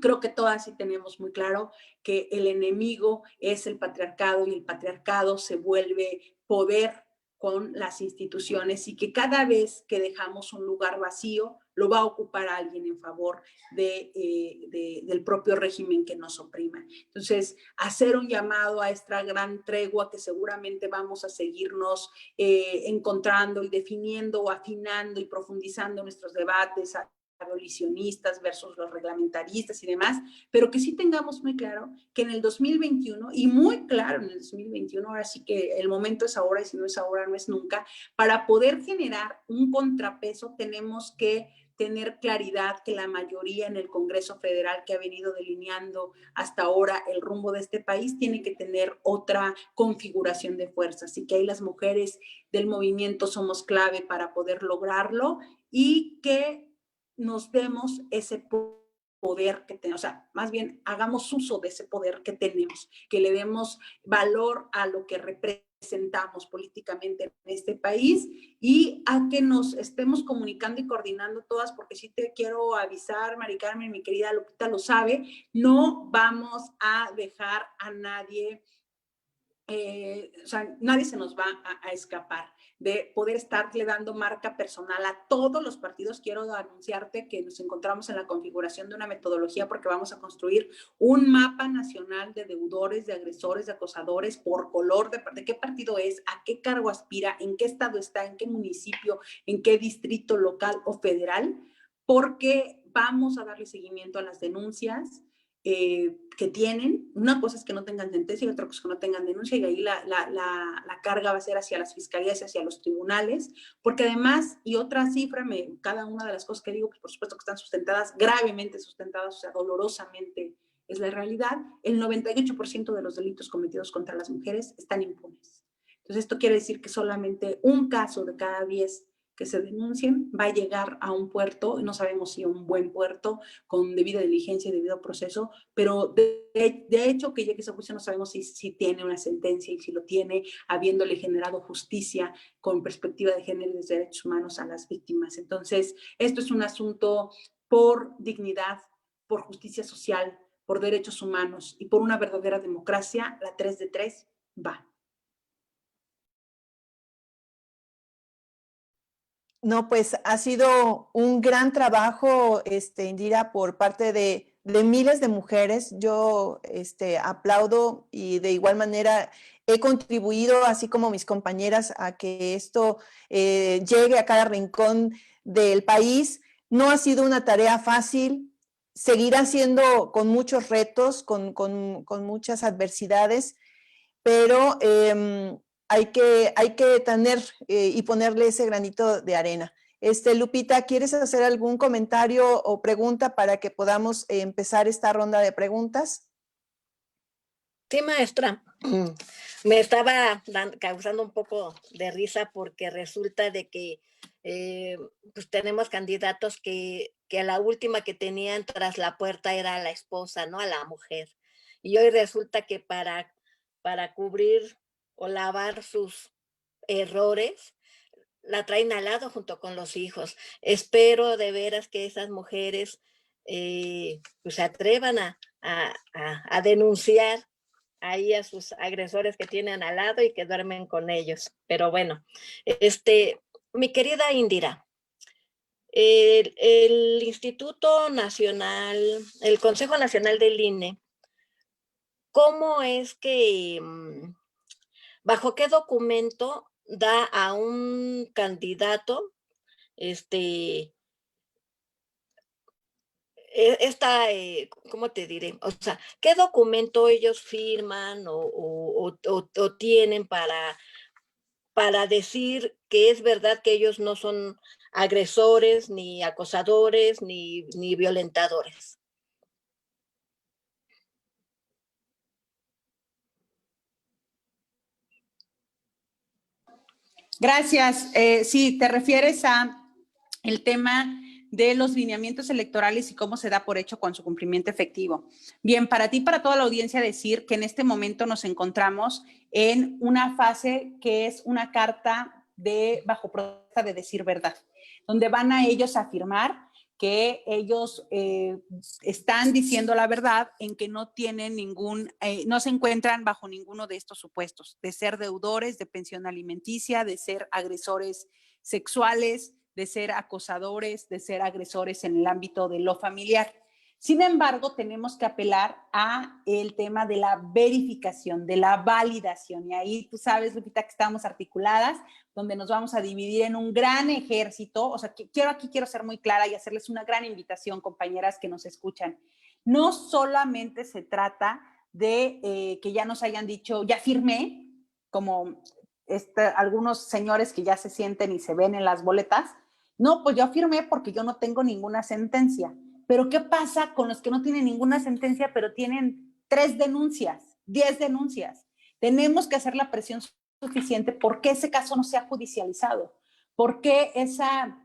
Creo que todas sí tenemos muy claro que el enemigo es el patriarcado y el patriarcado se vuelve poder con las instituciones y que cada vez que dejamos un lugar vacío lo va a ocupar alguien en favor del propio régimen que nos oprima. Entonces, hacer un llamado a esta gran tregua que seguramente vamos a seguirnos encontrando y definiendo o afinando y profundizando nuestros debates abolicionistas versus los reglamentaristas y demás, pero que sí tengamos muy claro que en el 2021, y muy claro en el 2021, ahora sí que el momento es ahora y si no es ahora no es nunca, para poder generar un contrapeso tenemos que tener claridad que la mayoría en el Congreso Federal que ha venido delineando hasta ahora el rumbo de este país tiene que tener otra configuración de fuerzas y que ahí las mujeres del movimiento somos clave para poder lograrlo y que nos demos ese poder que tenemos, o sea, más bien hagamos uso de ese poder que tenemos, que le demos valor a lo que representamos políticamente en este país y a que nos estemos comunicando y coordinando todas, porque sí te quiero avisar, Mari Carmen, mi querida Lupita lo sabe, no vamos a dejar a nadie, o sea, nadie se nos va a escapar de poder estarle dando marca personal a todos los partidos. Quiero anunciarte que nos encontramos en la configuración de una metodología porque vamos a construir un mapa nacional de deudores, de agresores, de acosadores por color, de qué partido es, a qué cargo aspira, en qué estado está, en qué municipio, en qué distrito local o federal, porque vamos a darle seguimiento a las denuncias que tienen. Una cosa es que no tengan sentencia y otra cosa es que no tengan denuncia y ahí la carga va a ser hacia las fiscalías y hacia los tribunales, porque además, y otra cifra, cada una de las cosas que digo, pues por supuesto que están sustentadas, gravemente sustentadas, o sea, dolorosamente es la realidad, el 98% de los delitos cometidos contra las mujeres están impunes. Entonces esto quiere decir que solamente un caso de cada 10 que se denuncien va a llegar a un puerto, no sabemos si a un buen puerto, con debida diligencia y debido proceso, pero de hecho que llegue ese juicio no sabemos si tiene una sentencia y si lo tiene, habiéndole generado justicia con perspectiva de género y de derechos humanos a las víctimas. Entonces, esto es un asunto por dignidad, por justicia social, por derechos humanos y por una verdadera democracia. La 3 de 3 va. No, pues ha sido un gran trabajo, Indira, por parte de miles de mujeres. Yo aplaudo y de igual manera he contribuido, así como mis compañeras, a que esto llegue a cada rincón del país. No ha sido una tarea fácil, seguirá siendo con muchos retos, con muchas adversidades, pero hay que tener y ponerle ese granito de arena. Lupita, ¿quieres hacer algún comentario o pregunta para que podamos empezar esta ronda de preguntas? Sí, maestra. Me estaba causando un poco de risa porque resulta de que pues tenemos candidatos que a la última que tenían tras la puerta era la esposa, ¿no? A la mujer. Y hoy resulta que para cubrir o lavar sus errores, la traen al lado junto con los hijos. Espero de veras que esas mujeres pues se atrevan a denunciar ahí a sus agresores que tienen al lado y que duermen con ellos. Pero bueno, mi querida Indira, el Instituto Nacional, el Consejo Nacional del INE, ¿cómo es que, bajo qué documento da a un candidato ¿cómo te diré? O sea, ¿qué documento ellos firman o tienen para decir que es verdad que ellos no son agresores, ni acosadores, ni violentadores? Gracias. Sí, te refieres a el tema de los lineamientos electorales y cómo se da por hecho con su cumplimiento efectivo. Bien, para ti, para toda la audiencia, decir que en este momento nos encontramos en una fase que es una carta de bajo protesta de decir verdad, donde van a ellos a afirmar que ellos están diciendo la verdad en que no tienen no se encuentran bajo ninguno de estos supuestos, de ser deudores de pensión alimenticia, de ser agresores sexuales, de ser acosadores, de ser agresores en el ámbito de lo familiar. Sin embargo, tenemos que apelar a el tema de la verificación, de la validación. Y ahí tú sabes, Lupita, que estamos articuladas, donde nos vamos a dividir en un gran ejército. O sea, quiero ser muy clara y hacerles una gran invitación, compañeras que nos escuchan. No solamente se trata de que ya nos hayan dicho, ya firmé, como algunos señores que ya se sienten y se ven en las boletas. No, pues yo firmé porque yo no tengo ninguna sentencia. Pero ¿qué pasa con los que no tienen ninguna sentencia, pero tienen 3 denuncias, 10 denuncias? Tenemos que hacer la presión suficiente porque ese caso no sea judicializado, porque esa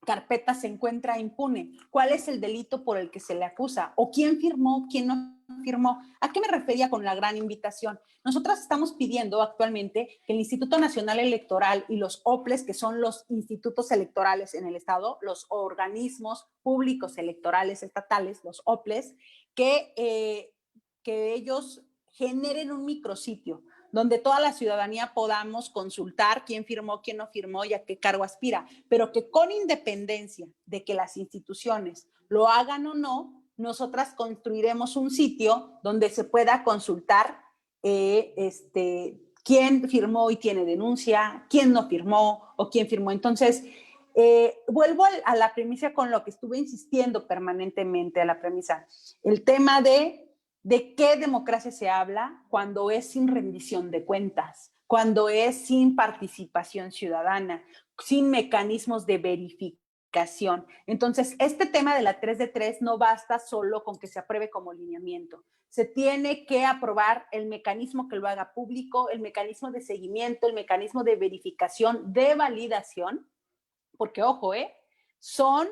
carpeta se encuentra impune. ¿Cuál es el delito por el que se le acusa? ¿O quién firmó, quién no firmó? ¿A qué me refería con la gran invitación? Nosotras estamos pidiendo actualmente que el Instituto Nacional Electoral y los OPLES, que son los institutos electorales en el Estado, los organismos públicos electorales estatales, los OPLES, que ellos generen un micrositio donde toda la ciudadanía podamos consultar quién firmó, quién no firmó y a qué cargo aspira, pero que con independencia de que las instituciones lo hagan o no, nosotras construiremos un sitio donde se pueda consultar quién firmó y tiene denuncia, quién no firmó o quién firmó. Entonces, vuelvo a la premisa con lo que estuve insistiendo permanentemente, a la premisa, el tema de qué democracia se habla cuando es sin rendición de cuentas, cuando es sin participación ciudadana, sin mecanismos de verificación. Entonces, este tema de la 3 de 3 no basta solo con que se apruebe como lineamiento. Se tiene que aprobar el mecanismo que lo haga público, el mecanismo de seguimiento, el mecanismo de verificación, de validación, porque, ojo, son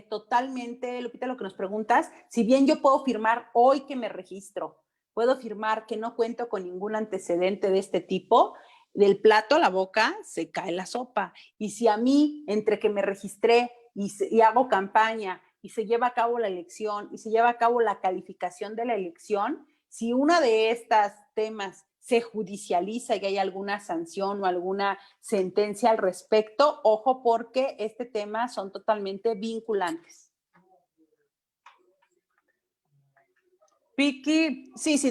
totalmente, Lupita, lo que nos preguntas, si bien yo puedo firmar hoy que me registro, puedo firmar que no cuento con ningún antecedente de este tipo, del plato a la boca se cae la sopa. Y si a mí, entre que me registré y hago campaña y se lleva a cabo la elección y se lleva a cabo la calificación de la elección, si una de estas temas se judicializa y hay alguna sanción o alguna sentencia al respecto, ojo, porque este tema son totalmente vinculantes. Vicky, sí, si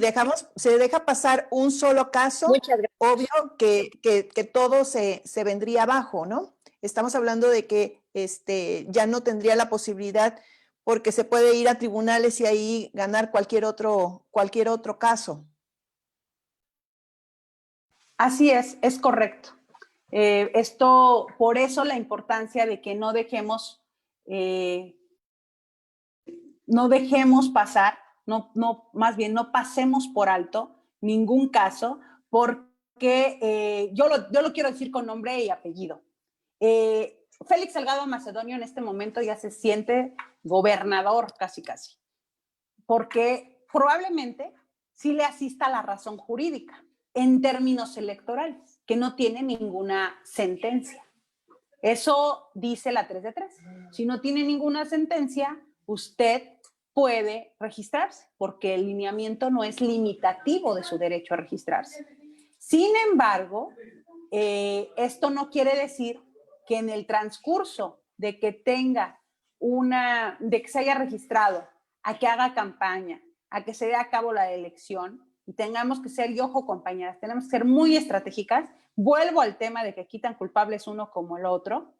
se deja pasar un solo caso, obvio que todo se vendría abajo, ¿no? Estamos hablando de que ya no tendría la posibilidad porque se puede ir a tribunales y ahí ganar cualquier otro caso. Así es correcto. Por eso la importancia de que no dejemos pasar, más bien no pasemos por alto ningún caso, porque yo lo quiero decir con nombre y apellido. Félix Salgado Macedonio en este momento ya se siente gobernador casi, porque probablemente sí le asista la razón jurídica en términos electorales, que no tiene ninguna sentencia. Eso dice la 3 de 3. Si no tiene ninguna sentencia, usted puede registrarse, porque el lineamiento no es limitativo de su derecho a registrarse. Sin embargo, esto no quiere decir que en el transcurso de que de que se haya registrado, a que haga campaña, a que se dé a cabo la elección, y tengamos que ser, y ojo compañeras, tenemos que ser muy estratégicas. Vuelvo al tema de que aquí tan culpables uno como el otro.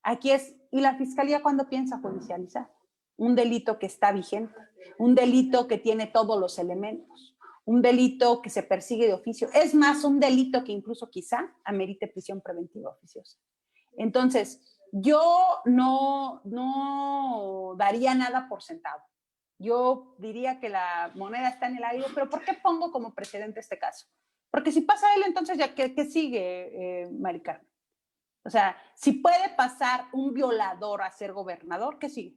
Aquí ¿y la fiscalía cuándo piensa judicializar? Un delito que está vigente, un delito que tiene todos los elementos, un delito que se persigue de oficio, es más, un delito que incluso quizá amerite prisión preventiva oficiosa. Entonces, yo no daría nada por sentado. Yo diría que la moneda está en el aire, pero ¿por qué pongo como precedente este caso? Porque si pasa él, entonces ya, ¿qué sigue, Mari Carmen? O sea, si puede pasar un violador a ser gobernador, ¿qué sigue?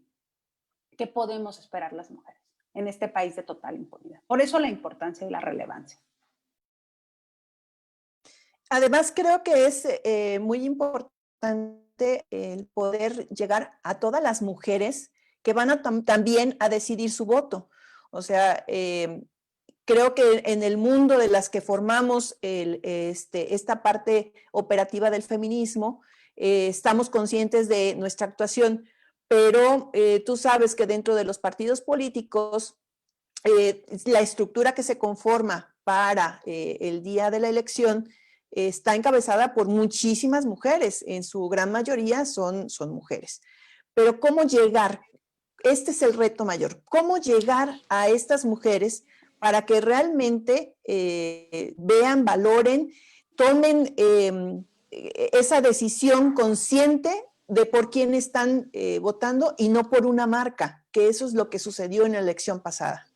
¿Qué podemos esperar las mujeres en este país de total impunidad? Por eso la importancia y la relevancia. Además, creo que es muy importante el poder llegar a todas las mujeres que van a también a decidir su voto. O sea, creo que en el mundo de las que formamos esta parte operativa del feminismo, estamos conscientes de nuestra actuación, pero tú sabes que dentro de los partidos políticos, la estructura que se conforma para el día de la elección está encabezada por muchísimas mujeres, en su gran mayoría son mujeres. Pero ¿cómo llegar? Este es el reto mayor. ¿Cómo llegar a estas mujeres para que realmente vean, valoren, tomen esa decisión consciente de por quién están votando y no por una marca, que eso es lo que sucedió en la elección pasada?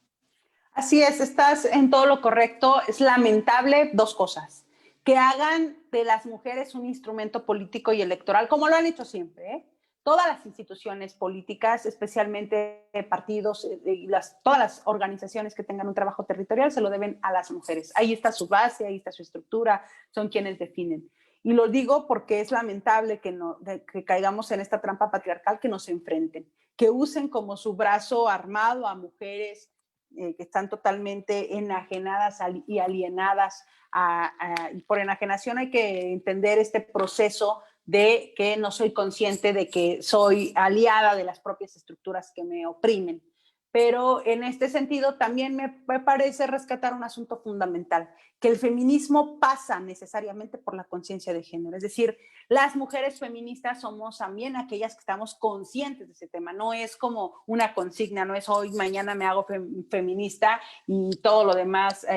Así es, estás en todo lo correcto. Es lamentable dos cosas: que hagan de las mujeres un instrumento político y electoral, como lo han hecho siempre, ¿eh? Todas las instituciones políticas, especialmente partidos y todas las organizaciones que tengan un trabajo territorial, se lo deben a las mujeres. Ahí está su base, ahí está su estructura, son quienes definen. Y lo digo porque es lamentable que caigamos en esta trampa patriarcal, que nos enfrenten, que usen como su brazo armado a mujeres que están totalmente enajenadas y alienadas. Y por enajenación hay que entender este proceso de que no soy consciente de que soy aliada de las propias estructuras que me oprimen. Pero en este sentido también me parece rescatar un asunto fundamental, que el feminismo pasa necesariamente por la conciencia de género. Es decir, las mujeres feministas somos también aquellas que estamos conscientes de ese tema. No es como una consigna, no es hoy, mañana me hago feminista y todo lo demás,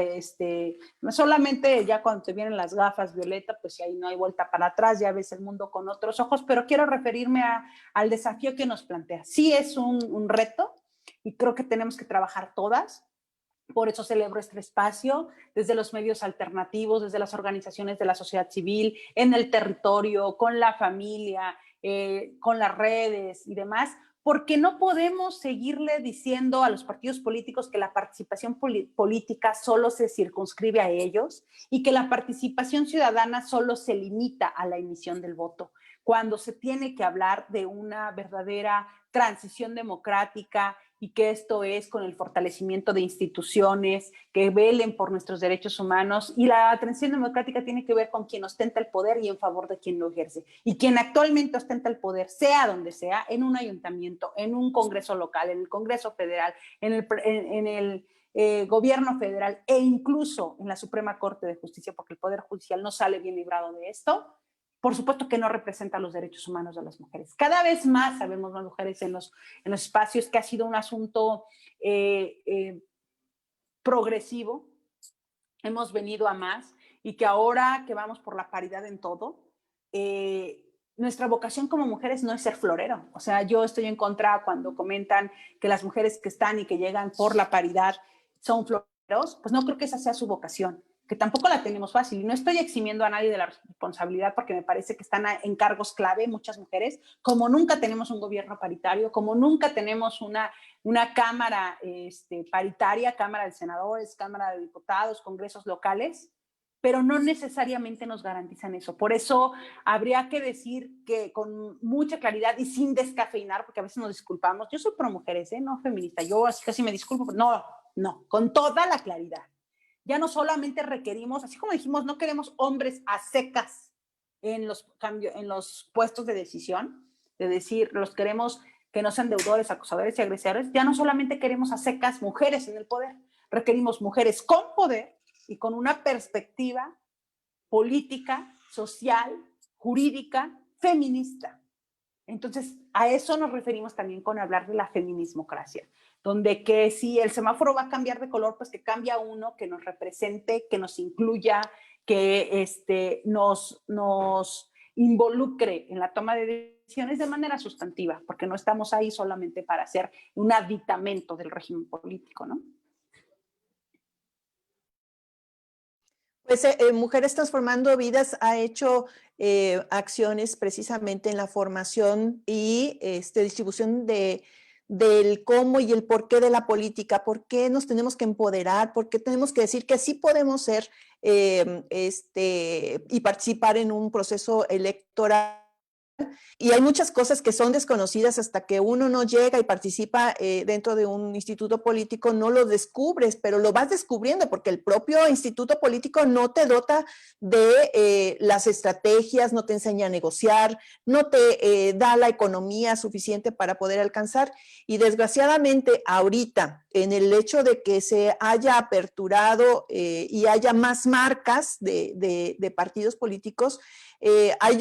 no solamente ya cuando te vienen las gafas, Violeta, pues ahí no hay vuelta para atrás, ya ves el mundo con otros ojos, pero quiero referirme al desafío que nos plantea. Sí es un reto, y creo que tenemos que trabajar todas. Por eso celebro este espacio, desde los medios alternativos, desde las organizaciones de la sociedad civil, en el territorio, con la familia, con las redes y demás, porque no podemos seguirle diciendo a los partidos políticos que la participación política solo se circunscribe a ellos y que la participación ciudadana solo se limita a la emisión del voto, cuando se tiene que hablar de una verdadera transición democrática, y que esto es con el fortalecimiento de instituciones que velen por nuestros derechos humanos. Y la transición democrática tiene que ver con quien ostenta el poder y en favor de quien lo ejerce. Y quien actualmente ostenta el poder, sea donde sea, en un ayuntamiento, en un congreso local, en el Congreso Federal, en el gobierno federal e incluso en la Suprema Corte de Justicia, porque el Poder Judicial no sale bien librado de esto, por supuesto que no representa los derechos humanos de las mujeres. Cada vez más sabemos más mujeres en los espacios, que ha sido un asunto progresivo. Hemos venido a más y que ahora que vamos por la paridad en todo, nuestra vocación como mujeres no es ser florero. O sea, yo estoy en contra cuando comentan que las mujeres que están y que llegan por la paridad son floreros. Pues no creo que esa sea su vocación, que tampoco la tenemos fácil. Y no estoy eximiendo a nadie de la responsabilidad, porque me parece que están en cargos clave muchas mujeres, como nunca tenemos un gobierno paritario, como nunca tenemos una cámara paritaria, Cámara de Senadores, Cámara de Diputados, congresos locales, pero no necesariamente nos garantizan eso. Por eso habría que decir que con mucha claridad y sin descafeinar, porque a veces nos disculpamos, yo soy pro mujeres, no feminista, yo así casi me disculpo, no, con toda la claridad. Ya no solamente requerimos, así como dijimos, no queremos hombres a secas en los puestos de decisión, de decir, los queremos que no sean deudores, acosadores y agresores. Ya no solamente queremos a secas mujeres en el poder, requerimos mujeres con poder y con una perspectiva política, social, jurídica, feminista. Entonces, a eso nos referimos también con hablar de la feminismocracia, donde que si el semáforo va a cambiar de color, pues que cambia uno que nos represente, que nos incluya, que nos involucre en la toma de decisiones de manera sustantiva, porque no estamos ahí solamente para hacer un aditamento del régimen político, ¿no? Pues, Mujeres Transformando Vidas ha hecho acciones precisamente en la formación y distribución del cómo y el por qué de la política, por qué nos tenemos que empoderar, por qué tenemos que decir que sí podemos ser y participar en un proceso electoral. Y hay muchas cosas que son desconocidas hasta que uno no llega y participa dentro de un instituto político, no lo descubres, pero lo vas descubriendo porque el propio instituto político no te dota de las estrategias, no te enseña a negociar, no te da la economía suficiente para poder alcanzar. Y desgraciadamente ahorita, en el hecho de que se haya aperturado y haya más marcas de partidos políticos, hay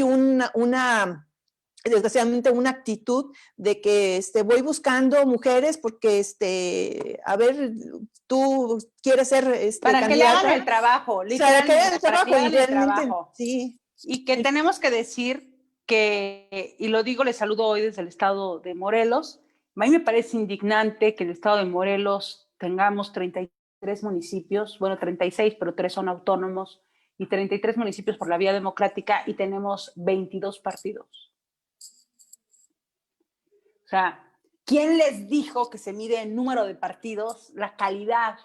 desgraciadamente una actitud de que voy buscando mujeres porque, a ver, tú quieres ser Para que le hagan candidata. el trabajo, O sea, que hagan literalmente, el para trabajo que le y hagan el realmente, trabajo. sí. Y que tenemos que decir que, y lo digo, les saludo hoy desde el estado de Morelos, a mí me parece indignante que en el estado de Morelos tengamos 33 municipios, bueno, 36, pero 3 son autónomos, y 33 municipios por la vía democrática, y tenemos 22 partidos. O sea, ¿quién les dijo que se mide el número de partidos, la calidad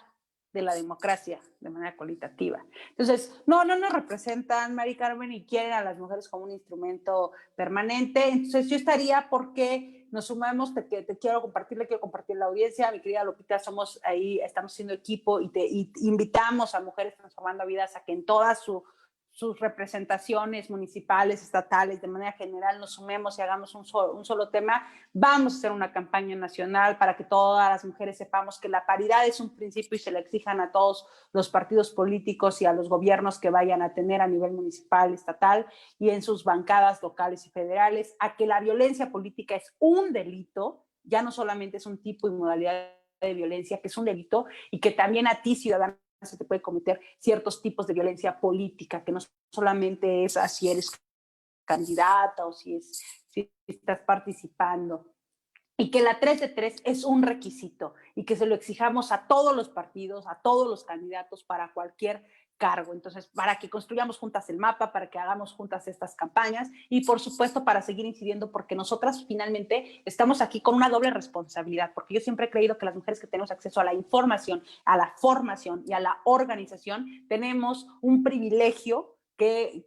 de la democracia de manera cualitativa? Entonces, no nos representan, Mari Carmen, y quieren a las mujeres como un instrumento permanente. Entonces, yo estaría porque nos sumemos, te quiero compartir la audiencia, mi querida Lupita, somos ahí, estamos siendo equipo y invitamos a Mujeres Transformando Vidas a que en todas sus representaciones municipales, estatales, de manera general, nos sumemos y hagamos un solo tema. Vamos a hacer una campaña nacional para que todas las mujeres sepamos que la paridad es un principio y se le exijan a todos los partidos políticos y a los gobiernos que vayan a tener a nivel municipal, estatal y en sus bancadas locales y federales, a que la violencia política es un delito, ya no solamente es un tipo y modalidad de violencia, que es un delito, y que también a ti, ciudadano, se te puede cometer ciertos tipos de violencia política, que no solamente es si eres candidata o si estás participando. Y que la 3 de 3 es un requisito y que se lo exijamos a todos los partidos, a todos los candidatos para cualquier cargo. Entonces, para que construyamos juntas el mapa, para que hagamos juntas estas campañas y, por supuesto, para seguir incidiendo, porque nosotras finalmente estamos aquí con una doble responsabilidad, porque yo siempre he creído que las mujeres que tenemos acceso a la información, a la formación y a la organización, tenemos un privilegio que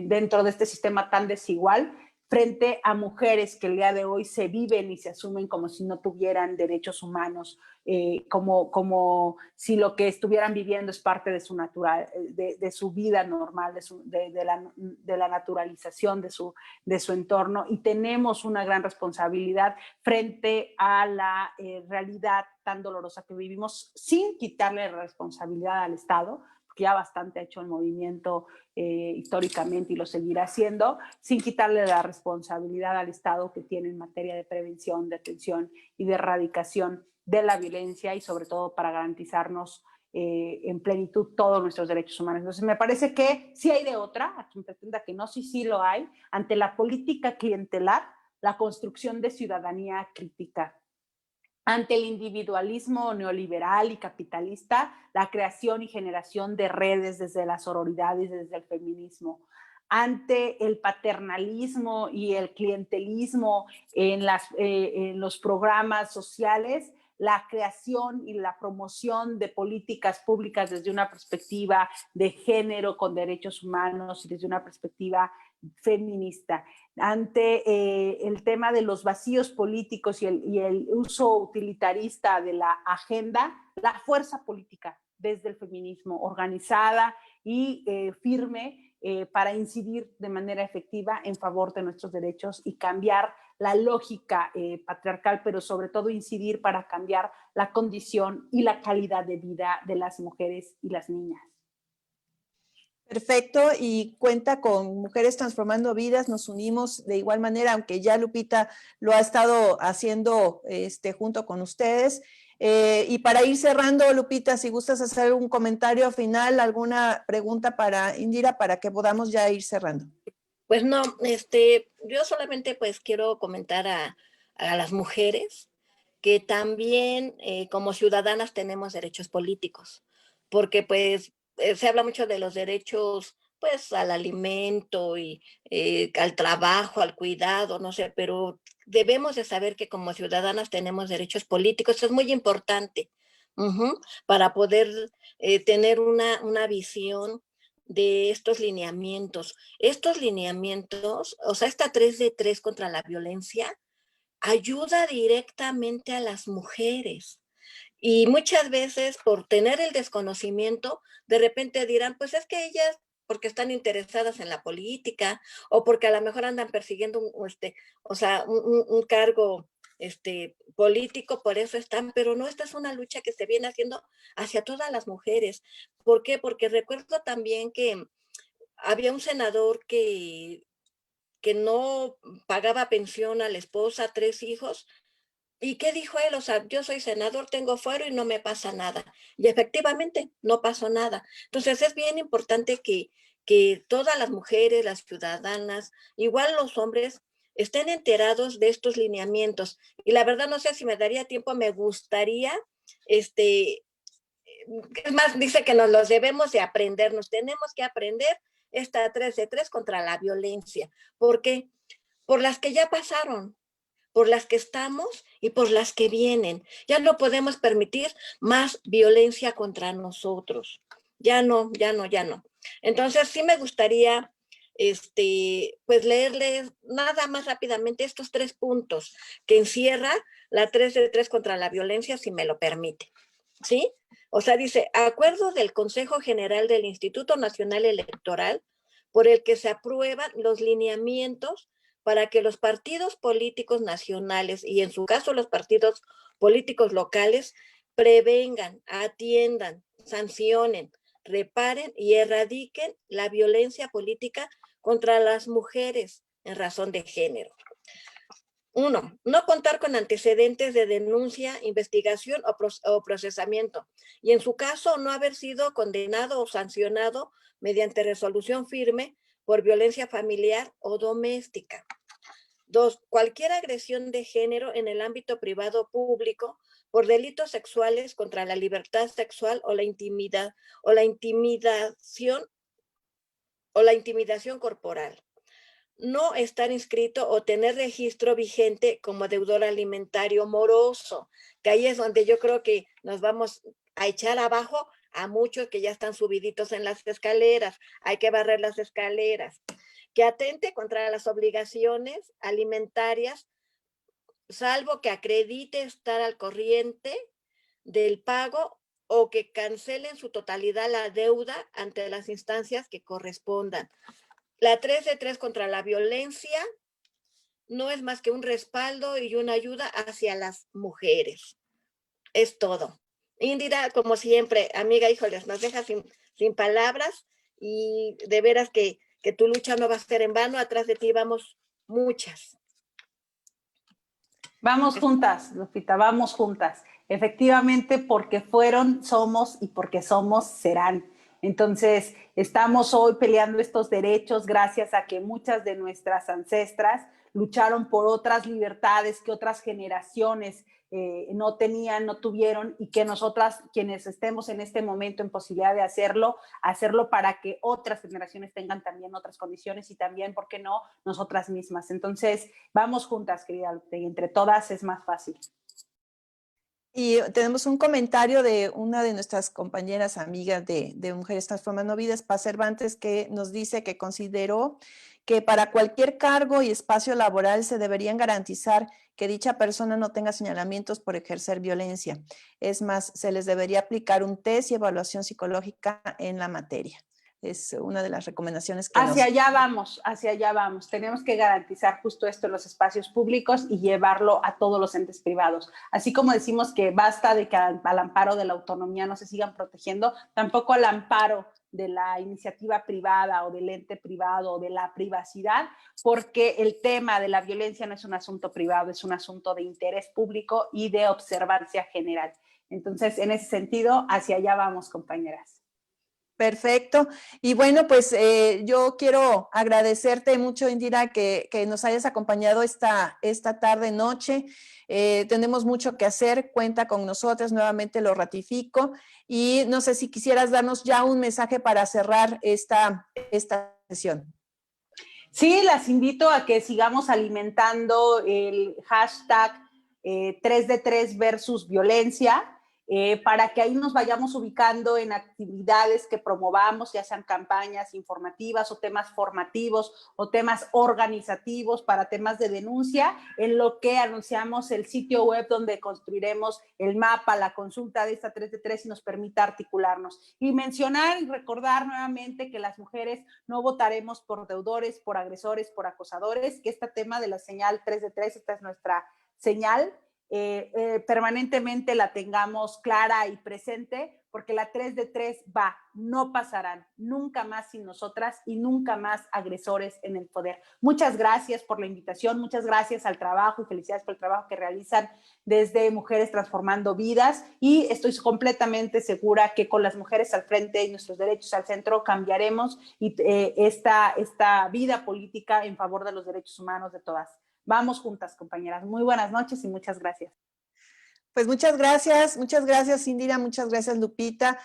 dentro de este sistema tan desigual, frente a mujeres que el día de hoy se viven y se asumen como si no tuvieran derechos humanos, como si lo que estuvieran viviendo es parte de su de su vida normal, de la naturalización de su entorno. Y tenemos una gran responsabilidad frente a la realidad tan dolorosa que vivimos, sin quitarle responsabilidad al Estado, que ya bastante ha hecho el movimiento históricamente y lo seguirá haciendo, sin quitarle la responsabilidad al Estado que tiene en materia de prevención, de atención y de erradicación de la violencia y sobre todo para garantizarnos en plenitud todos nuestros derechos humanos. Entonces me parece que sí hay de otra, a quien pretenda que no, sí lo hay, ante la política clientelar, la construcción de ciudadanía crítica. Ante el individualismo neoliberal y capitalista, la creación y generación de redes desde la sororidad y desde el feminismo. Ante el paternalismo y el clientelismo en los programas sociales, la creación y la promoción de políticas públicas desde una perspectiva de género con derechos humanos y desde una perspectiva feminista. Ante el tema de los vacíos políticos y el uso utilitarista de la agenda, la fuerza política desde el feminismo, organizada y firme para incidir de manera efectiva en favor de nuestros derechos y cambiar la lógica patriarcal, pero sobre todo incidir para cambiar la condición y la calidad de vida de las mujeres y las niñas. Perfecto, y cuenta con Mujeres Transformando Vidas, nos unimos de igual manera, aunque ya Lupita lo ha estado haciendo junto con ustedes. Y para ir cerrando, Lupita, si gustas hacer un comentario final, alguna pregunta para Indira, para que podamos ya ir cerrando. Pues no, yo solamente pues quiero comentar a las mujeres que también como ciudadanas tenemos derechos políticos, porque pues se habla mucho de los derechos, pues, al alimento y al trabajo, al cuidado, no sé, pero debemos de saber que como ciudadanas tenemos derechos políticos, eso es muy importante, para poder tener una visión de estos lineamientos. Estos lineamientos, o sea, esta 3 de 3 contra la violencia, ayuda directamente a las mujeres. Y muchas veces por tener el desconocimiento, de repente dirán, pues es que ellas, porque están interesadas en la política o porque a lo mejor andan persiguiendo o sea, un cargo político, por eso están, pero no, esta es una lucha que se viene haciendo hacia todas las mujeres. ¿Por qué? Porque recuerdo también que había un senador que no pagaba pensión a la esposa, 3 hijos, ¿y qué dijo él? O sea, yo soy senador, tengo fuero y no me pasa nada. Y efectivamente, no pasó nada. Entonces, es bien importante que todas las mujeres, las ciudadanas, igual los hombres, estén enterados de estos lineamientos. Y la verdad, no sé si me daría tiempo, me gustaría, este, es más, dice que nos los debemos de aprender, nos tenemos que aprender esta 3 de 3 contra la violencia. ¿Por qué? Por las que ya pasaron, por las que estamos y por las que vienen. Ya no podemos permitir más violencia contra nosotros. Ya no, ya no, ya no. Entonces sí me gustaría pues leerles nada más rápidamente estos 3 puntos que encierra la 3 de 3 contra la violencia, si me lo permite. ¿Sí? O sea, dice, acuerdo del Consejo General del Instituto Nacional Electoral por el que se aprueban los lineamientos para que los partidos políticos nacionales y en su caso los partidos políticos locales prevengan, atiendan, sancionen, reparen y erradiquen la violencia política contra las mujeres en razón de género. 1. No contar con antecedentes de denuncia, investigación o procesamiento y en su caso no haber sido condenado o sancionado mediante resolución firme por violencia familiar o doméstica. 2. Cualquier agresión de género en el ámbito privado o público por delitos sexuales contra la libertad sexual o la intimidación corporal. No estar inscrito o tener registro vigente como deudor alimentario moroso, que ahí es donde yo creo que nos vamos a echar abajo a muchos que ya están subiditos en las escaleras. Hay que barrer las escaleras. Que atente contra las obligaciones alimentarias, salvo que acredite estar al corriente del pago o que cancele en su totalidad la deuda ante las instancias que correspondan. La 3 de 3 contra la violencia no es más que un respaldo y una ayuda hacia las mujeres. Es todo. Indira, como siempre, amiga, híjoles, nos deja sin palabras y de veras que tu lucha no va a ser en vano. Atrás de ti vamos muchas. Vamos juntas, Lupita, vamos juntas. Efectivamente, porque fueron, somos y porque somos, serán. Entonces, estamos hoy peleando estos derechos gracias a que muchas de nuestras ancestras lucharon por otras libertades que otras generaciones no tenían, no tuvieron, y que nosotras, quienes estemos en este momento en posibilidad de hacerlo para que otras generaciones tengan también otras condiciones y también, ¿por qué no?, nosotras mismas. Entonces, vamos juntas, querida, y entre todas es más fácil. Y tenemos un comentario de una de nuestras compañeras amigas de Mujeres Transformando Vidas, Paz Cervantes, que nos dice que consideró que para cualquier cargo y espacio laboral se deberían garantizar que dicha persona no tenga señalamientos por ejercer violencia. Es más, se les debería aplicar un test y evaluación psicológica en la materia. Es una de las recomendaciones que hacia allá vamos. Tenemos que garantizar justo esto en los espacios públicos y llevarlo a todos los entes privados. Así como decimos que basta de que al amparo de la autonomía no se sigan protegiendo, tampoco al amparo de la iniciativa privada o del ente privado o de la privacidad, porque el tema de la violencia no es un asunto privado, es un asunto de interés público y de observancia general. Entonces, en ese sentido, hacia allá vamos, compañeras. Perfecto. Y bueno, pues yo quiero agradecerte mucho, Indira, que nos hayas acompañado esta tarde, noche. Tenemos mucho que hacer, cuenta con nosotros, nuevamente lo ratifico. Y no sé si quisieras darnos ya un mensaje para cerrar esta sesión. Sí, las invito a que sigamos alimentando el hashtag 3 de 3 versus violencia, para que ahí nos vayamos ubicando en actividades que promovamos, ya sean campañas informativas o temas formativos o temas organizativos para temas de denuncia, en lo que anunciamos el sitio web donde construiremos el mapa, la consulta de esta 3 de 3 y nos permita articularnos. Y mencionar y recordar nuevamente que las mujeres no votaremos por deudores, por agresores, por acosadores, que este tema de la señal 3 de 3, esta es nuestra señal, permanentemente la tengamos clara y presente, porque la 3 de 3 va, no pasarán nunca más sin nosotras y nunca más agresores en el poder. Muchas gracias por la invitación, muchas gracias al trabajo y felicidades por el trabajo que realizan desde Mujeres Transformando Vidas, y estoy completamente segura que con las mujeres al frente y nuestros derechos al centro cambiaremos y, esta vida política en favor de los derechos humanos de todas. Vamos juntas, compañeras. Muy buenas noches y muchas gracias. Pues muchas gracias Indira, muchas gracias Lupita,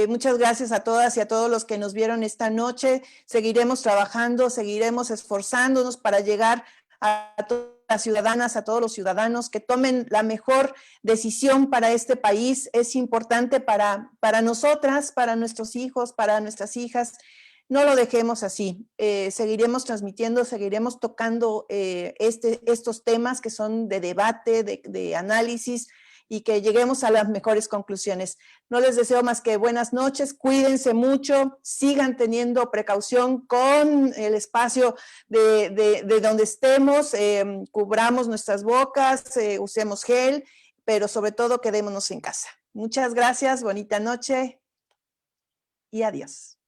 muchas gracias a todas y a todos los que nos vieron esta noche. Seguiremos trabajando, seguiremos esforzándonos para llegar a todas las ciudadanas, a todos los ciudadanos que tomen la mejor decisión para este país. Es importante para nosotras, para nuestros hijos, para nuestras hijas. No lo dejemos así, seguiremos transmitiendo, seguiremos tocando estos temas que son de debate, de análisis, y que lleguemos a las mejores conclusiones. No les deseo más que buenas noches, cuídense mucho, sigan teniendo precaución con el espacio de donde estemos, cubramos nuestras bocas, usemos gel, pero sobre todo quedémonos en casa. Muchas gracias, bonita noche y adiós.